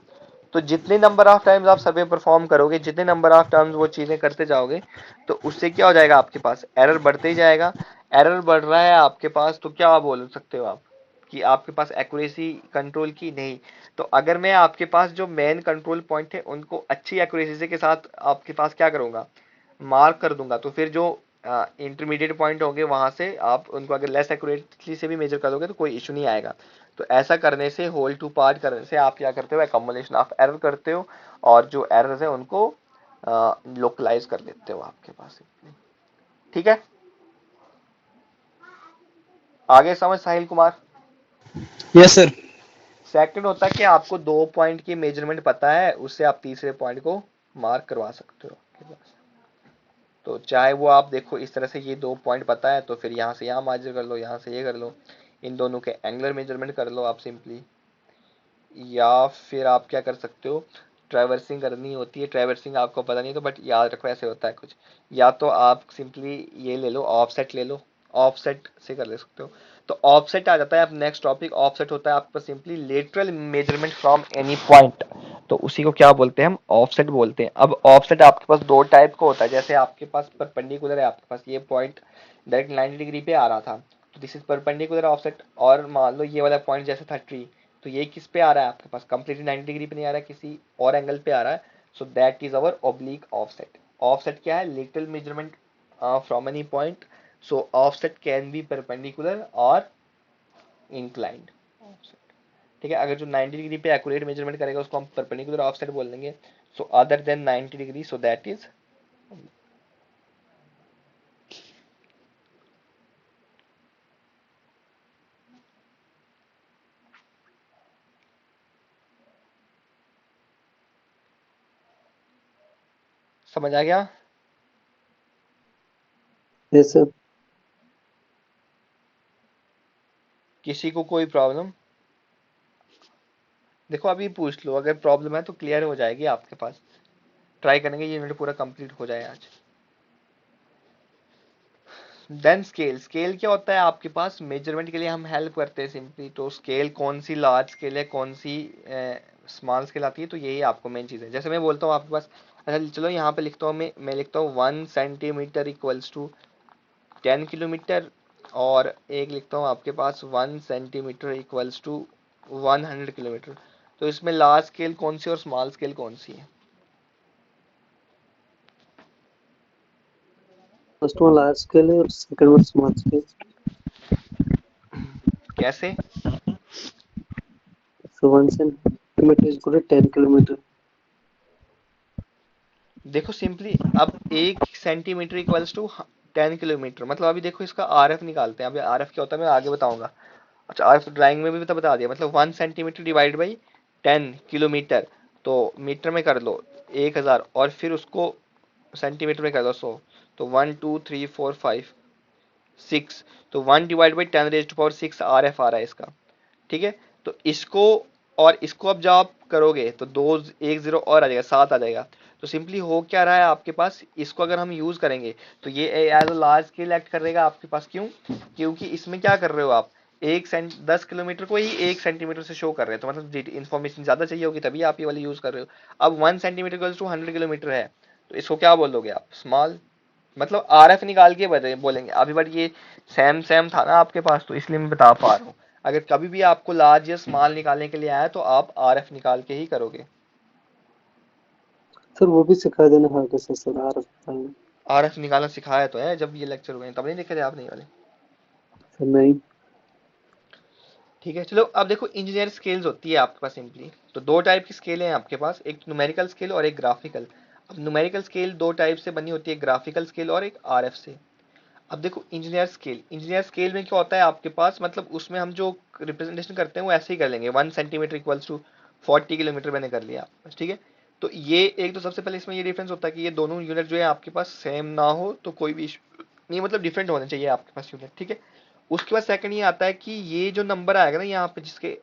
तो जितने नंबर ऑफ टाइम्स आप सर्वे परफॉर्म करोगे, जितने नंबर ऑफ टाइम्स वो चीजें करते जाओगे, तो उससे क्या हो जाएगा, आपके पास एरर बढ़ते ही जाएगा। एरर बढ़ रहा है आपके पास तो क्या बोल सकते हो आप कि आपके पास एक्यूरेसी कंट्रोल की नहीं। तो अगर मैं आपके पास जो मेन कंट्रोल पॉइंट है उनको अच्छी एक्यूरेसी के साथ आपके पास क्या करूंगा, मार्क कर दूंगा, तो फिर जो इंटरमीडिएट पॉइंट होंगे, वहां से आप उनको अगर लेस एक्यूरेटली से भी मेजर कर दोगे तो कोई इशू नहीं आएगा। तो ऐसा करने से, होल टू पार्ट करने से आप क्या करते हो, एकम्युलेशन ऑफ एरर करते हो और जो एरर्स है उनको लोकलाइज कर देते हो आपके पास। ठीक है, आगे समझ Sahil Kumar. Yes sir. Second होता है कि आपको 2 पॉइंट की मेजरमेंट पता है, उससे आप तीसरे पॉइंट को मार्क करवा सकते हो आपके पास। तो चाहे वो आप देखो इस तरह से, ये 2 पॉइंट पता है तो फिर यहाँ से यहाँ मार्जिन कर लो, यहाँ से ये कर लो, इन दोनों के एंगुलर मेजरमेंट कर लो आप सिंपली। या फिर आप क्या कर सकते हो, ट्रैवर्सिंग करनी होती है, ट्रैवर्सिंग आपको पता नहीं तो बट याद रखो ऐसे होता है कुछ। या तो आप सिंपली ये ले लो, ऑफसेट ले लो, ऑफसेट से कर ले सकते हो। तो ऑफसेट आ जाता है अब नेक्स्ट टॉपिक। ऑफसेट होता है आपका simply lateral measurement from any point, तो उसी को क्या बोलते हैं हम, ऑफसेट बोलते हैं। अब ऑफसेट आपके पास दो टाइप का होता है, जैसे आपके पास परपेंडिकुलर है, आपके पास ये पॉइंट डायरेक्ट 90 डिग्री पे आ रहा था तो दिस इज परपेंडिकुलर ऑफसेट। और मान लो ये वाला पॉइंट जैसे था ट्री, तो ये किस पे आ रहा है आपके पास, कंप्लीटली 90 डिग्री पे नहीं आ रहा है, किसी और एंगल पे आ रहा है। So that is our oblique offset. Offset क्या है, little measurement from any point. So offset can be perpendicular और इंक्लाइंड ऑफसेट। ठीक है, अगर जो 90 डिग्री पे एक्यूरेट मेजरमेंट करेगा उसको हम परपेंडिकुलर ऑफसेट बोल देंगे। So other than 90 degree, so that is. समझ आ गया? Yes sir. किसी को कोई प्रॉब्लम? देखो अभी पूछ लो, अगर प्रॉब्लम है तो क्लियर हो जाएगी आपके पास। ट्राई करेंगे ये यूनिट पूरा कंप्लीट हो जाए आज। Then scale. स्केल क्या होता है आपके पास, मेजरमेंट के लिए हम हेल्प करते हैं सिंपली। तो स्केल कौन सी लार्ज स्केल है, कौन सी स्मॉल स्केल आती है, तो यही आपको मेन चीज़ है। जैसे मैं बोलता हूँ आपके पास, अच्छा चलो यहाँ पे लिखता हूँ मैं लिखता हूँ 1 सेंटीमीटर इक्वल्स टू 10 किलोमीटर, और एक लिखता हूँ आपके पास 1 सेंटीमीटर इक्वल्स टू 100 किलोमीटर। तो इसमें लार्ज स्केल कौन सी और स्मॉल स्केल कौन सी है? फर्स्ट वन लार्ज स्केल है और सेकंड वन स्मॉल स्केल। कैसे? So 1 centimetre is equal to 10 kilometre. देखो सिंपली, अब 1 सेंटीमीटर इक्वल्स टू 10 किलोमीटर, मतलब अभी देखो इसका आरएफ निकालते हैं। अभी आरएफ क्या होता है मैं आगे बताऊंगा। अच्छा, आरएफ ड्राइंग में भी तो बता दिया, मतलब 1 सेंटीमीटर डिवाइड बाई 10 किलोमीटर, तो मीटर में कर लो 1000, और फिर उसको सेंटीमीटर में कर दो 100। तो 1 2 3 4 5 6, तो 1 divide by 10 raise to power 6 RF आ रहा है इसका। ठीक है, तो इसको और इसको अब जब आप करोगे तो दो, एक जीरो और आ जाएगा, 7 आ जाएगा। तो सिंपली हो क्या रहा है आपके पास, इसको अगर हम यूज करेंगे तो ये as a large scale act करेगा आपके पास। क्यों? क्योंकि इसमें क्या कर रहे हो आप, 10 किलोमीटर को ही 1 सेंटीमीटर से शो कर रहे हो, तो मतलब इन्फॉर्मेशन ज्यादा चाहिए होगी तभी आप ये वाली यूज कर रहे हो। अब 1 सेंटीमीटर टू 100 किलोमीटर है, तो इसको क्या बोलोगे आप, स्मॉल। मतलब आरएफ निकाल के बोलेंगे अभी, बट ये सेम सेम था ना आपके पास, तो इसलिए मैं बता पा रहा हूँ। अगर कभी भी आपको लार्ज या स्मॉल निकालने के लिए आया तो आप आरएफ निकाल के ही करोगे। सर वो भी सिखा देना, हाँ कैसे सर आ रहा है। आरएफ निकालना सिखाया तो है, जब ये लेक्चर हुए हैं तब नहीं देखे थे आपने ये वाले? सर नहीं। ठीक है, चलो अब देखो इंजीनियर स्केल्स होती है आपके पास सिंपली। तो दो टाइप की स्केल हैं आपके पास, एक न्यूमेरिकल स्केल और एक ग्राफिकल। अब न्यूमेरिकल स्केल दो टाइप से बनी होती है, ग्राफिकल स्केल और एक आरएफ से। अब देखो इंजीनियर स्केल, इंजीनियर स्केल में क्या होता है आपके पास, मतलब उसमें हम जो रिप्रेजेंटेशन करते हैं वो ऐसे ही कर लेंगे, 1 सेंटीमीटर इक्वल्स टू 40 किलोमीटर मैंने कर लिया। ठीक है, तो ये एक तो सबसे पहले इसमें ये डिफरेंस होता है कि ये दोनों यूनिट जो है आपके पास सेम ना हो तो कोई भी issue नहीं, मतलब डिफरेंट होने चाहिए आपके पास यूनिट। ठीक है, उसके बाद सेकंड ये आता है कि ये जो नंबर आएगा ना यहाँ पे, जिसके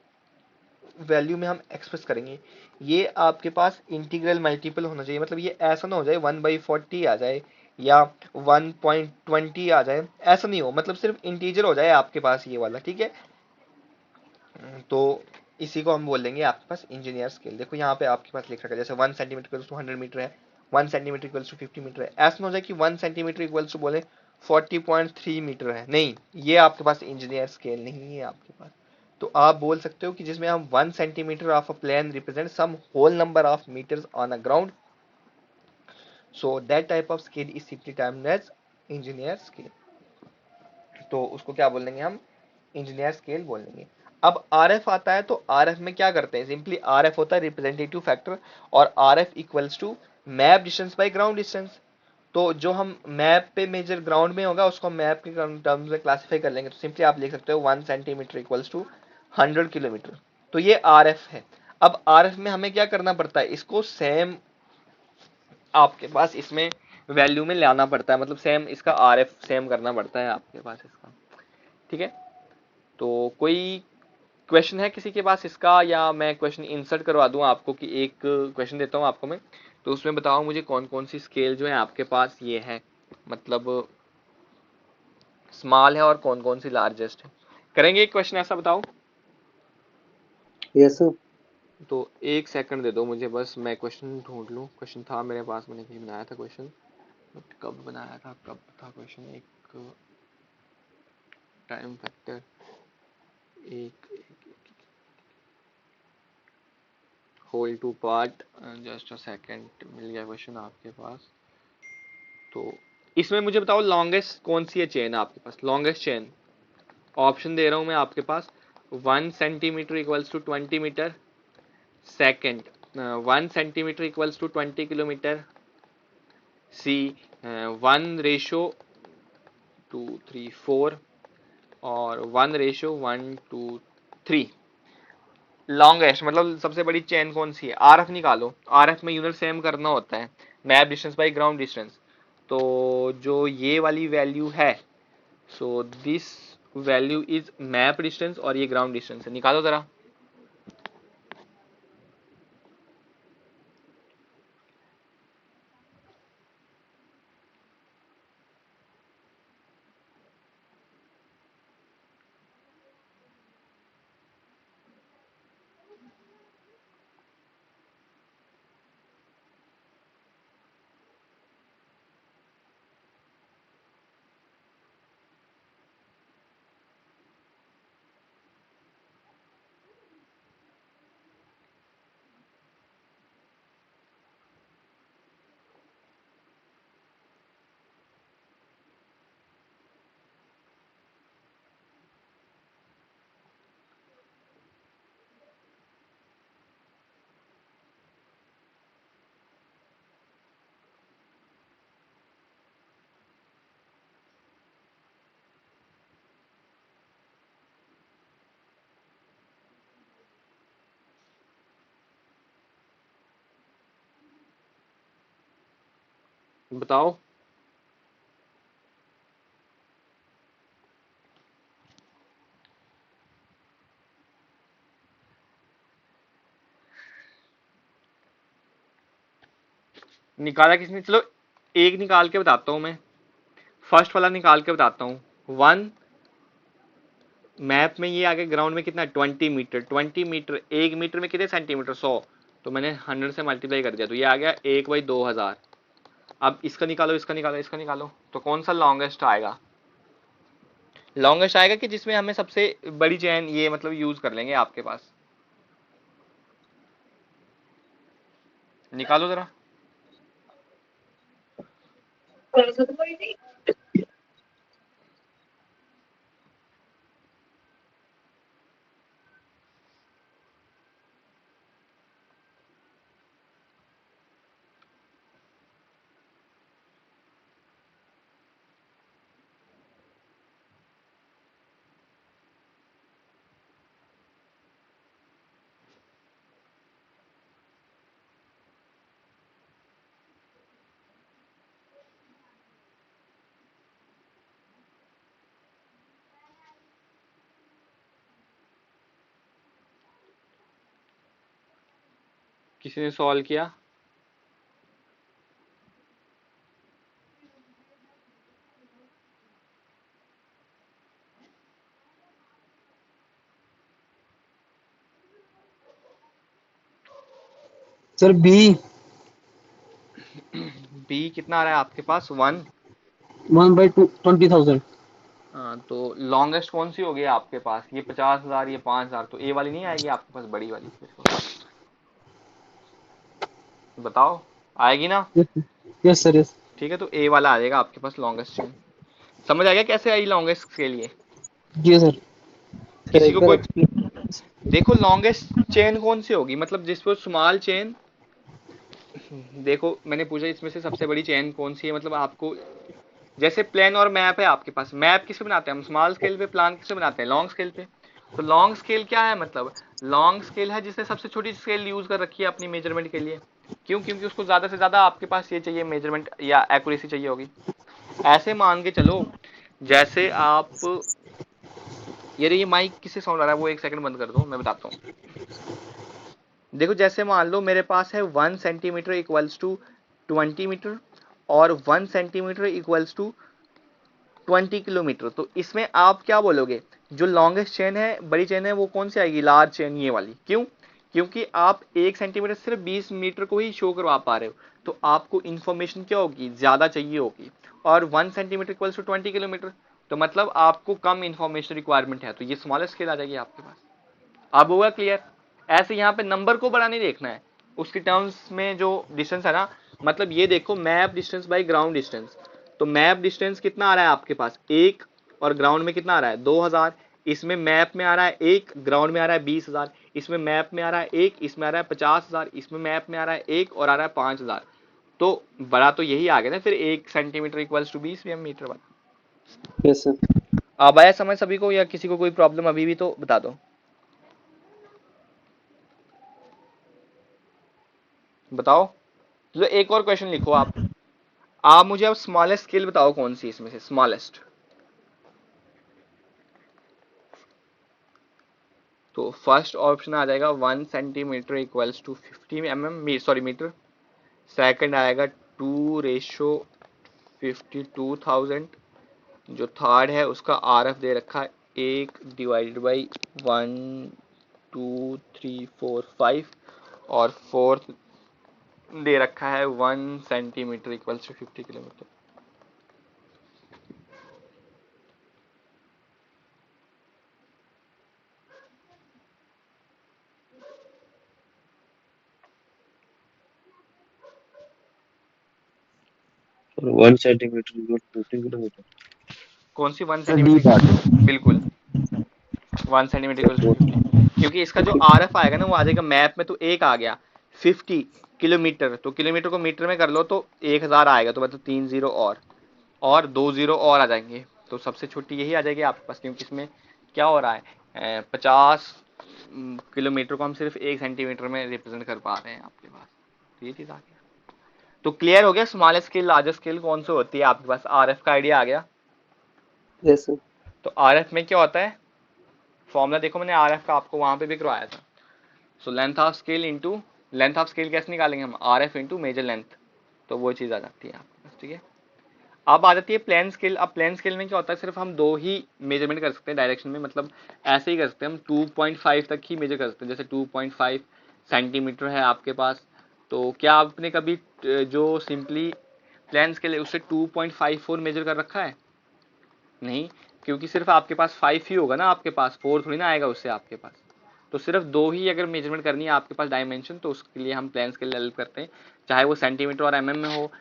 वैल्यू में हम एक्सप्रेस करेंगे, ये आपके पास इंटीग्रल मल्टीपल होना चाहिए। मतलब ये ऐसा ना हो जाए 1/40 आ जाए या 1.20 आ जाए, ऐसा नहीं हो, मतलब सिर्फ इंटीजर हो जाए आपके पास ये वाला। ठीक है, तो इसी को हम बोल देंगे आपके पास इंजीनियर स्केल। देखो यहाँ पे आपके पास लिख रखा है, जैसे 1 सेंटीमीटर इक्वल्स टू 100 मीटर है, 1 सेंटीमीटर इक्वल्स टू 50 मीटर है। ऐसा ना हो जाए कि 1 सेंटीमीटर इक्वल्स टू बोले 40.3 मीटर है, नहीं, ये आपके पास इंजीनियर स्केल नहीं है आपके पास। तो आप बोल सकते हो कि जिसमें हम 1 centimetre of a plane represent some whole number of metres on a ground, so that type of scale is simply termed as engineer scale, तो उसको क्या बोल देंगे हम, इंजीनियर स्केल बोल देंगे। अब आरएफ आता है, तो आरएफ में क्या करते हैं, सिंपली आरएफ होता है रिप्रेजेंटेटिव फैक्टर, और RF equals to map distance by ground distance. तो जो हम मैप पे मेजर ग्राउंड में होगा उसको मैप के टर्म्स में क्लासिफाई कर लेंगे, तो सिंपली आप लिख सकते हो 1 सेंटीमीटर इक्वल्स टू 100 किलोमीटर। तो ये आरएफ है। अब आरएफ में हमें क्या करना पड़ता है, इसको सेम आपके पास इसमें वैल्यू में लाना पड़ता है, मतलब सेम इसका आरएफ सेम करना पड़ता है आपके पास इसका, ठीक है। तो कोई क्वेश्चन है किसी के पास इसका, या मैं क्वेश्चन इंसर्ट करवा दूं आपको, कि एक क्वेश्चन देता हूं आपको मैं, तो उसमें बताओ मुझे कौन कौन सी स्केल जो है आपके पास ये है, मतलब स्मॉल है और कौन कौन सी लार्जेस्ट है। करेंगे एक क्वेश्चन ऐसा, बताओ। Yes sir. तो एक सेकंड दे दो मुझे बस, मैं क्वेश्चन ढूंढ लूं। क्वेश्चन था मेरे पास, मैंने कहीं बनाया था क्वेश्चन, बट कब बनाया था, कब था क्वेश्चन, एक टाइम फैक्टर, एक whole to part, just a second, मिल गया क्वेश्चन आपके पास। तो इसमें मुझे बताओ लॉन्गेस्ट कौन सी है चेन आपके पास, लॉन्गेस्ट चेन। ऑप्शन दे रहा हूं मैं आपके पास, 1 centimetre equals to 20 metre, second 1 centimetre equals to 20 kilometre, C 1:234, और 1:1:3। लॉन्गेस्ट मतलब सबसे बड़ी चेन कौन सी है, आरएफ निकालो। आरएफ में यूनिट सेम करना होता है, map distance by ground distance. तो जो ये वाली वैल्यू है, so this value is map distance, और ये ग्राउंड डिस्टेंस है, निकालो जरा। बताओ। निकाला किसने, चलो एक निकाल के बताता हूं मैं, फर्स्ट वाला निकाल के बताता हूं। वन मैप में ये आगे ग्राउंड में कितना, 20 मीटर, 20 मीटर, 1 मीटर में कितने सेंटीमीटर, 100। तो मैंने 100 से मल्टीप्लाई कर दिया, तो ये आ गया 1/2000। अब इसका निकालो, इसका निकालो, इसका निकालो, तो कौन सा लॉन्गेस्ट आएगा, लॉन्गेस्ट आएगा कि जिसमें हमें सबसे बड़ी चेन ये मतलब यूज कर लेंगे आपके पास, निकालो जरा। किसी ने सॉल्व किया, सर बी। बी कितना आ रहा है आपके पास, 1। 1/20,000। हाँ, तो लॉन्गेस्ट कौन सी होगी आपके पास, ये 50,000, ये 5,000, तो ए वाली नहीं आएगी आपके पास, बड़ी वाली बताओ, आएगी ना। Yes sir, yes. ठीक है, तो ए वाला आ जाएगा आपके पास लॉन्गेस्ट चेन। समझ आ गया कैसे आई लॉन्गेस्ट स्केल ये? जी सर। सर किसी एक को बार कोई एक्सप्लेन। देखो लॉन्गेस्ट चेन कौन सी होगी, मतलब जिस पर स्मॉल चेन, देखो मैंने पूछा इसमें से सबसे बड़ी चेन कौन सी है, मतलब आपको जैसे प्लेन और मैप है आपके पास, मैप किस पे बनाते हैं हम, स्मॉल स्केल पे, प्लान किस पे बनाते हैं, लॉन्ग स्केल पे। तो लॉन्ग स्केल क्या है, मतलब लॉन्ग स्केल है जिसने सबसे छोटी स्केल यूज कर रखी है अपनी मेजरमेंट के लिए। क्यों? क्योंकि उसको ज्यादा से ज्यादा आपके पास ये चाहिए मेजरमेंट या एक्यूरेसी चाहिए होगी। ऐसे मान के चलो जैसे आप, ये माइक किससे साउंड आ रहा है, वो एक सेकंड बंद कर दो, मैं बताता हूँ। देखो जैसे मान लो मेरे पास है 1 सेंटीमीटर इक्वल्स टू 20 मीटर और 1 सेंटीमीटर इक्वल्स टू 20 किलोमीटर। तो इसमें आप क्या बोलोगे, जो लॉन्गेस्ट चेन है, बड़ी चेन है, वो कौन सी आएगी, लार्ज चेन ये वाली। क्यों? क्योंकि आप 1 सेंटीमीटर सिर्फ 20 मीटर को ही शो करवा पा रहे हो, तो आपको इंफॉर्मेशन क्या होगी, ज्यादा चाहिए होगी। और 1 सेंटीमीटर इक्वल्स टू 20 किलोमीटर, तो मतलब आपको कम इंफॉर्मेशन रिक्वायरमेंट है, तो ये स्मॉलेस्ट स्केल आ जाएगी आपके पास। अब हुआ क्लियर? ऐसे यहाँ पे नंबर को बड़ा नहीं देखना है, उसके टर्म्स में जो डिस्टेंस है ना, मतलब ये देखो map distance by ground distance. तो मैप डिस्टेंस कितना आ रहा है आपके पास, 1, और ग्राउंड में कितना आ रहा है, 2000। इसमें मैप में आ रहा है 1, ग्राउंड में आ रहा है 20,000। इसमें मैप में आ रहा है 1, इसमें आ रहा है 50,000। इसमें मैप में आ रहा है 1 और आ रहा है 5,000। तो बड़ा तो यही आ गया ना फिर, 1 सेंटीमीटर इक्वल्स टू 20 मीटर बड़ा। Yes sir. अब आया समझ सभी को, या किसी को कोई प्रॉब्लम अभी भी तो बता दो, बताओ। तो एक और क्वेश्चन लिखो आप मुझे अब स्मॉलेस्ट स्केल बताओ कौन सी इसमें से स्मॉलेस्ट। तो फर्स्ट ऑप्शन आ जाएगा 1 centimetre equals to 50 mm, sorry metre. Second आएगा 2:52,000। जो थर्ड है उसका RF दे रखा है 1/1, 2, 3, 4, 5। और फोर्थ दे रखा है 1 सेंटीमीटर इक्वल्स टू 50 किलोमीटर। और 1 सेंटीमीटर इक्वल 50 किलोमीटर। कौन सी 1 सर डी सेंटीमीटर? बात। बिल्कुल 1 सेंटीमीटर इक्वल्स टू 50, क्योंकि इसका जो RF आएगा ना वो आ जाएगा मैप में, तो एक आ गया 50 किलोमीटर, तो किलोमीटर को मीटर में कर लो तो 1000 आएगा, तो मतलब 3 जीरो और 2 जीरो और आ जाएंगे, तो सबसे छोटी यही आ जाएगी आपके पास। क्योंकि इसमें क्या हो रहा है, 50 किलोमीटर को हम सिर्फ 1 सेंटीमीटर में रिप्रेजेंट कर पा रहे हैं आपके पास, तो ये चीज आ गया। तो क्लियर हो गया स्मॉलेस्ट स्केल लार्जेस्ट स्केल कौन सी होती है आपके पास, RF का आइडिया आ गया। Yes sir. तो RF में क्या होता है, फॉर्मूला देखो मैंने RF का आपको वहां पे भी करवाया था। So length of scale into, length of scale कैसे निकालेंगे हम, RF इंटू मेजर लेंथ, तो वो चीज आ जाती है आपके पास। ठीक है, अब आ जाती है प्लेन स्केल। अब प्लेन स्केल में क्या होता है, सिर्फ हम दो ही मेजरमेंट कर सकते हैं डायरेक्शन में, मतलब ऐसे ही कर सकते हैं हम, 2.5 तक ही मेजर कर सकते हैं। जैसे 2.5 सेंटीमीटर है आपके पास, तो क्या आपने कभी जो सिंपली प्लेन स्केल है उससे 2.54 मेजर कर रखा है? नहीं, क्योंकि सिर्फ आपके पास 5 ही होगा ना, आपके पास 4 थोड़ी ना आएगा उससे आपके पास। तो सिर्फ दो ही अगर मेजरमेंट करनी है आपके पास डायमेंशन, तो उसके लिए हम प्लेन स्केल हेल्प करते हैं, चाहे वो सेंटीमीटर और mm में हो,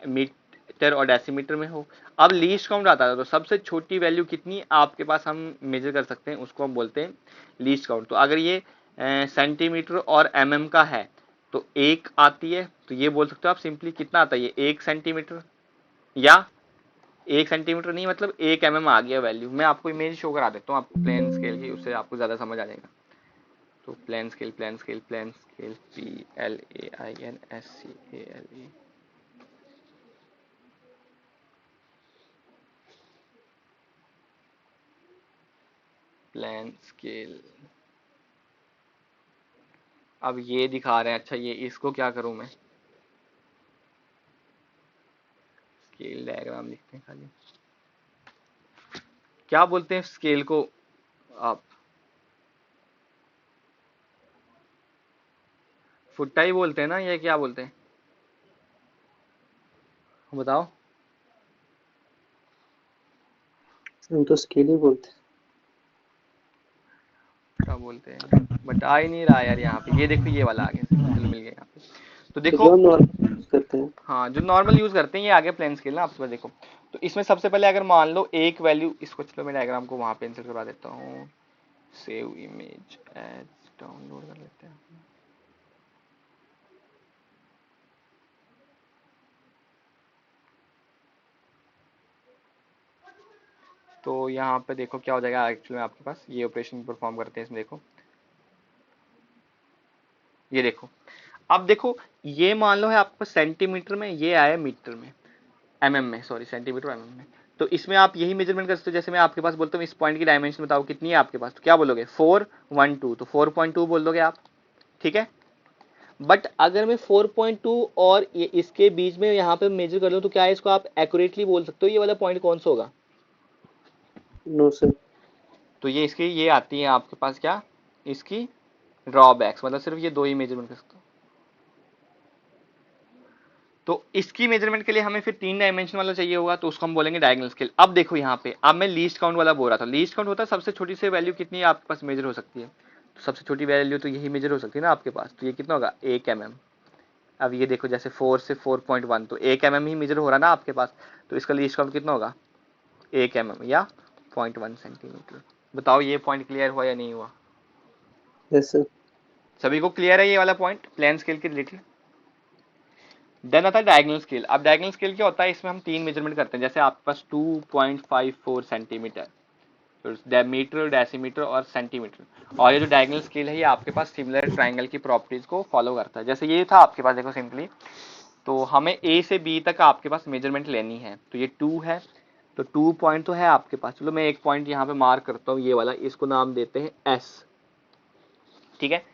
मीटर और डेसीमीटर में हो। अब लीस्ट काउंट आता है, तो सबसे छोटी वैल्यू कितनी आपके पास हम मेजर कर सकते हैं, उसको हम बोलते हैं लीस्ट काउंट। तो अगर ये सेंटीमीटर और mm का है तो 1 आती है, तो ये बोल सकते हो आप सिंपली कितना आता है ये 1 सेंटीमीटर, या 1 सेंटीमीटर नहीं, मतलब 1 mm आ गया वैल्यू। मैं आपको इमेज शो करा देता हूँ आपको प्लेन स्केल की, उससे आपको ज्यादा समझ आ जाएगा। तो plane scale, plane scale, plane scale, PLAINSCALE, plane scale. अब ये दिखा रहे हैं, अच्छा ये इसको क्या करूं मैं, स्केल डायग्राम लिखते हैं खाली। क्या बोलते हैं स्केल को आप, फुट्टा ही बोलते हैं ना, या क्या बोलते हैं, बताओ हम तो स्केल ही बोलते हैं। क्या बोलते हैं, बट आ ही नहीं रहा यार यहाँ पे। ये देखो ये वाला आ गया, चलो मिल गया यहाँ पे। तो तो देखो जो हम करते हैं। हाँ, जो नॉर्मल यूज करते हैं, ये आगे प्लेन स्केल ना आपके पास देखो। तो इसमें सबसे पहले अगर मान लो एक वैल्यू, इसको चलो मैं डायग्राम को वहां पे इंसर्ट करवा देता हूँ, सेव इमेज एज, डाउनलोड कर लेते हैं। तो यहाँ पे देखो क्या हो जाएगा एक्चुअली में आपके पास, ये ऑपरेशन परफॉर्म करते हैं इसमें देखो, ये देखो। अब देखो ये मान लो है आपके पास सेंटीमीटर में, ये आया मीटर में, एमएम में, सॉरी सेंटीमीटर एमएम में। तो इसमें आप यही मेजरमेंट कर सकते हो। जैसे मैं आपके पास बोलता हूँ इस पॉइंट की डायमेंशन बताओ कितनी है आपके पास, तो क्या बोलोगे 412, तो 4.2 बोल दोगे आप, ठीक है। बट अगर मैं 4.2 और ये इसके बीच में यहाँ पे मेजर कर लूँ तो क्या है, इसको आप एक्यूरेटली बोल सकते हो ये वाला पॉइंट कौन सा होगा। No sir. तो ये इसकी ये आती है आपके पास क्या, इसकी ड्रॉबैक्स, मतलब सिर्फ ये दो ही मेजरमेंट कर सकते हो। तो इसकी मेजरमेंट के लिए हमें फिर 3 डायमेंशन वाला चाहिए होगा, तो उसको हम बोलेंगे डायगोनल स्केल। अब देखो यहाँ पे, अब मैं लीस्ट काउंट वाला बोल रहा था, लीस्ट काउंट होता है सबसे छोटी सी वैल्यू कितनी आपके पास मेजर हो सकती है, तो सबसे छोटी वैल्यू तो यही मेजर हो सकती है ना आपके पास, तो ये कितना होगा 1 mm। अब ये देखो जैसे 4 से 4.1 तो 1 mm ही मेजर हो रहा ना आपके पास, तो इसका लीस्ट काउंट कितना होगा 1 mm या 0.1 सेंटीमीटर। बताओ ये पॉइंट क्लियर हुआ या नहीं हुआ, यस सर। सभी को क्लियर है ये वाला पॉइंट प्लेन स्केल के रिलेटेड। देन आता है डायगोनल स्केल। अब डायगोनल स्केल क्या होता है, इसमें हम 3 मेजरमेंट करते हैं। जैसे आपके पास 2.54 सेंटीमीटर, तो मीटर, डेसीमीटर और सेंटीमीटर, और ये जो डायगोनल स्केल है ये आपके पास सिमिलर ट्राइंगल की प्रॉपर्टीज को फॉलो करता है। जैसे ये था आपके पास देखो सिंपली, तो हमें ए से बी तक आपके पास मेजरमेंट लेनी है, तो ये 2 है, तो 2 पॉइंट तो है आपके पास। चलो मैं एक पॉइंट यहाँ पे मार्क करता हूँ, ये वाला, इसको नाम देते हैं एस, ठीक है।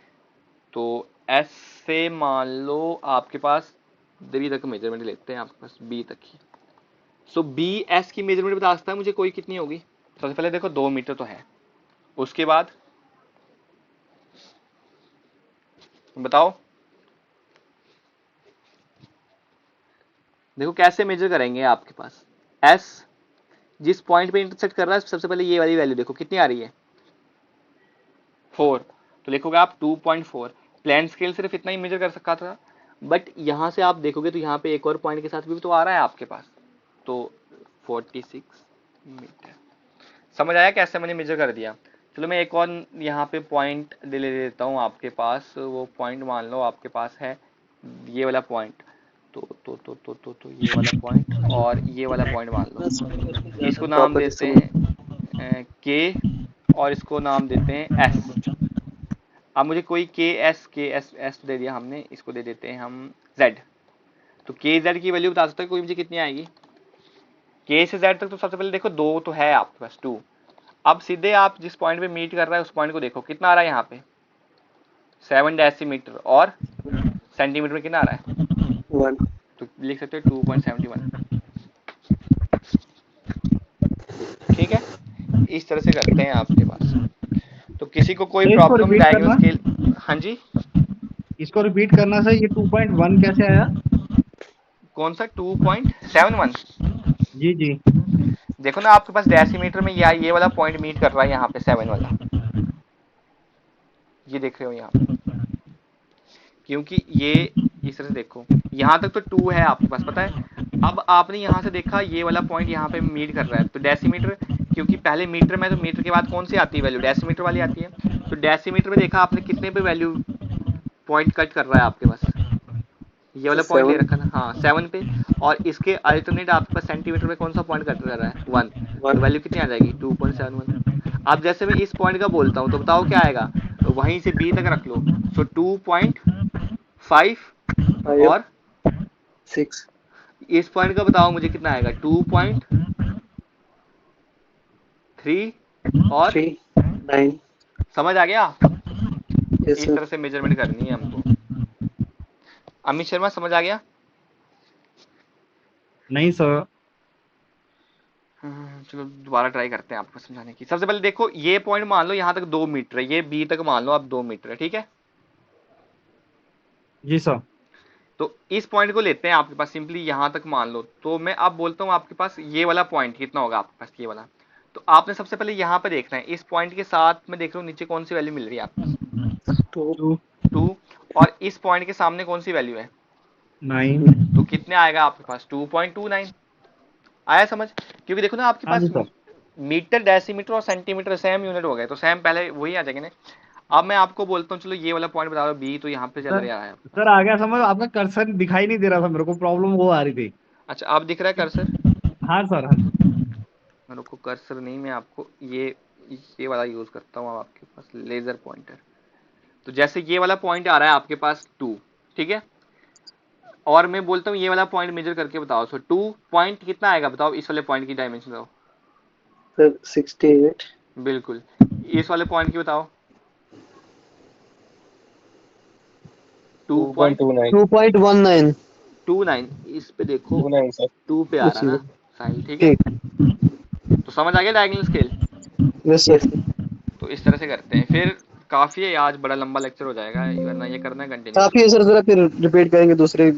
तो एस से मान लो आपके पास बी तक मेजरमेंट लेते हैं आपके पास, बी तक ही। सो बी एस की मेजरमेंट बता सकता है मुझे कोई कितनी होगी। सबसे पहले देखो 2 मीटर तो है, उसके बाद बताओ, देखो कैसे मेजर करेंगे आपके पास, एस जिस पॉइंट पे इंटरसेक्ट कर रहा है सबसे पहले ये वाली वैल्यू देखो कितनी आ रही है 4, तो लिखोगे आप 2.4। प्लेन स्केल सिर्फ इतना ही मेजर कर सकता था, बट यहां से आप देखोगे तो यहाँ पे एक और पॉइंट के साथ भी तो आ रहा है आपके पास, तो 46 मीटर। समझ आया कैसे मैंने मेजर कर दिया। चलो मैं एक और यहाँ पे पॉइंट ले लेता हूँ आपके पास, वो पॉइंट मान लो आपके पास है ये वाला पॉइंट, तो ये वाला पॉइंट और ये वाला पॉइंट मान लो, इसको नाम देते हैं के और इसको नाम देते हैं एस। अब मुझे कोई के एस एस दे दिया हमने, इसको दे देते हैं हम जेड। तो के जेड की वैल्यू बता सकते हो कोई मुझे कितनी आएगी, के से जेड तक तो सबसे पहले देखो 2 तो है आपके पास 2। अब सीधे आप जिस पॉइंट पे मीट कर रहा है उस पॉइंट को देखो कितना आ रहा है यहाँ पे 7 डेसीमीटर, और सेंटीमीटर में कितना आ रहा है 1। तो लिख सकते हो 2.71, ठीक है। इस तरह से करते हैं आपके पास। तो किसी को कोई तो इसको प्रॉब्लम रिपीट डायगोनल करना, स्केल, हाँ जी इसको रिपीट करना सर, ये 2.1 कैसे आया? कौन सा 2.71, जी जी। देखो ना आपके पास डेसीमीटर में ये वाला पॉइंट मीट कर रहा है यहाँ पे 7 वाला, ये देख रहे हो यहाँ पे, क्योंकि ये इस तरह से देखो यहाँ तक तो 2 है आपके पास पता है। अब आपने यहाँ से देखा ये वाला पॉइंट यहाँ पे मीट कर रहा है, तो डेसीमीटर, क्योंकि पहले मीटर में, तो मीटर के बाद कौन सी आती है वैल्यू, डेसीमीटर वाली आती है। तो डेसीमीटर में देखा आपने कितने पे वैल्यू पॉइंट कट कर रहा है आपके पास, ये वाला पॉइंट ले 7। रखा था हाँ 7 पे, और इसके अल्टरनेट आपके पास सेंटीमीटर में कौन सा पॉइंट कट कर रहा है 1, तो 1। वैल्यू कितनी आ जाएगी 2.71। अब जैसे मैं इस पॉइंट का बोलता हूँ तो बताओ क्या आएगा, तो वहीं से बी तक रख लो, सो 2.5 5। और 6। इस पॉइंट का बताओ मुझे कितना आएगा 2.3 और 3। 9। समझ आ गया। यस इस सर। तरह से मेजरमेंट करनी है हमको। अमित शर्मा समझ आ गया। नहीं सर। चलो दोबारा ट्राई करते हैं आपको समझाने की। सबसे पहले देखो ये पॉइंट मान लो यहाँ तक 2 मीटर है, ये बी तक मान लो आप 2 मीटर है, ठीक है। जी सर। तो इस पॉइंट को लेते हैं आपके पास, सिंपली यहाँ तक मान लो, तो मैं अब बोलता हूँ आपके पास ये वाला पॉइंट कितना होगा आपके पास, ये वाला। तो आपने सबसे पहले यहाँ पे देखना है, इस पॉइंट के साथ मैं देख रहा हूँ नीचे कौन सी वैल्यू मिल रही है आपके पास 2। 2। 2, और इस पॉइंट के सामने कौन सी वैल्यू है 9। कितने आएगा आपके पास 2.29 आया समझ। क्योंकि देखो ना आपके हाँ जी पास सर। मीटर डेसीमीटर और सेंटीमीटर सेम यूनिट हो गए, तो सेम पहले वही आ जाएंगे ना। अब मैं आपको बोलता हूँ चलो ये वाला पॉइंट बता दो बी, तो यहाँ पे चल सर रहा है। सर आ गया समझ, आपका कर्सर दिखाई नहीं दे रहा था मेरे को, प्रॉब्लम वो आ रही थी। अच्छा अब दिख रहा है कर्सर। हाँ सर हाँ जी। मेरे को कर्सर नहीं, मैं आपको ये वाला यूज करता हूँ। अब आपके पास लेजर पॉइंटर, तो जैसे ये वाला पॉइंट आ रहा है आपके पास 2, ठीक है, और मैं बोलता हूँ ये वाला पॉइंट मेजर करके बताओ। सो 2 पॉइंट कितना आएगा बताओ, इस वाले पॉइंट की डायमेंशन बताओ। सर 68। बिल्कुल। इस वाले पॉइंट की बताओ 2.29 2.19। 2.29। इस पे देखो 29 सर। 2 पे आ रहा इसी ना पे। साहिल, ठीक है। ठीक। तो समझ आ गया डायगोनल स्केल। Yes sir. तो इस तरह से करते हैं फिर। काफी है, आज बड़ा लंबा लेक्चर हो जाएगा, वरना ये करना है कंटिन्यू। काफी है सर, जरा फिर रिपीट करेंगे दूसरे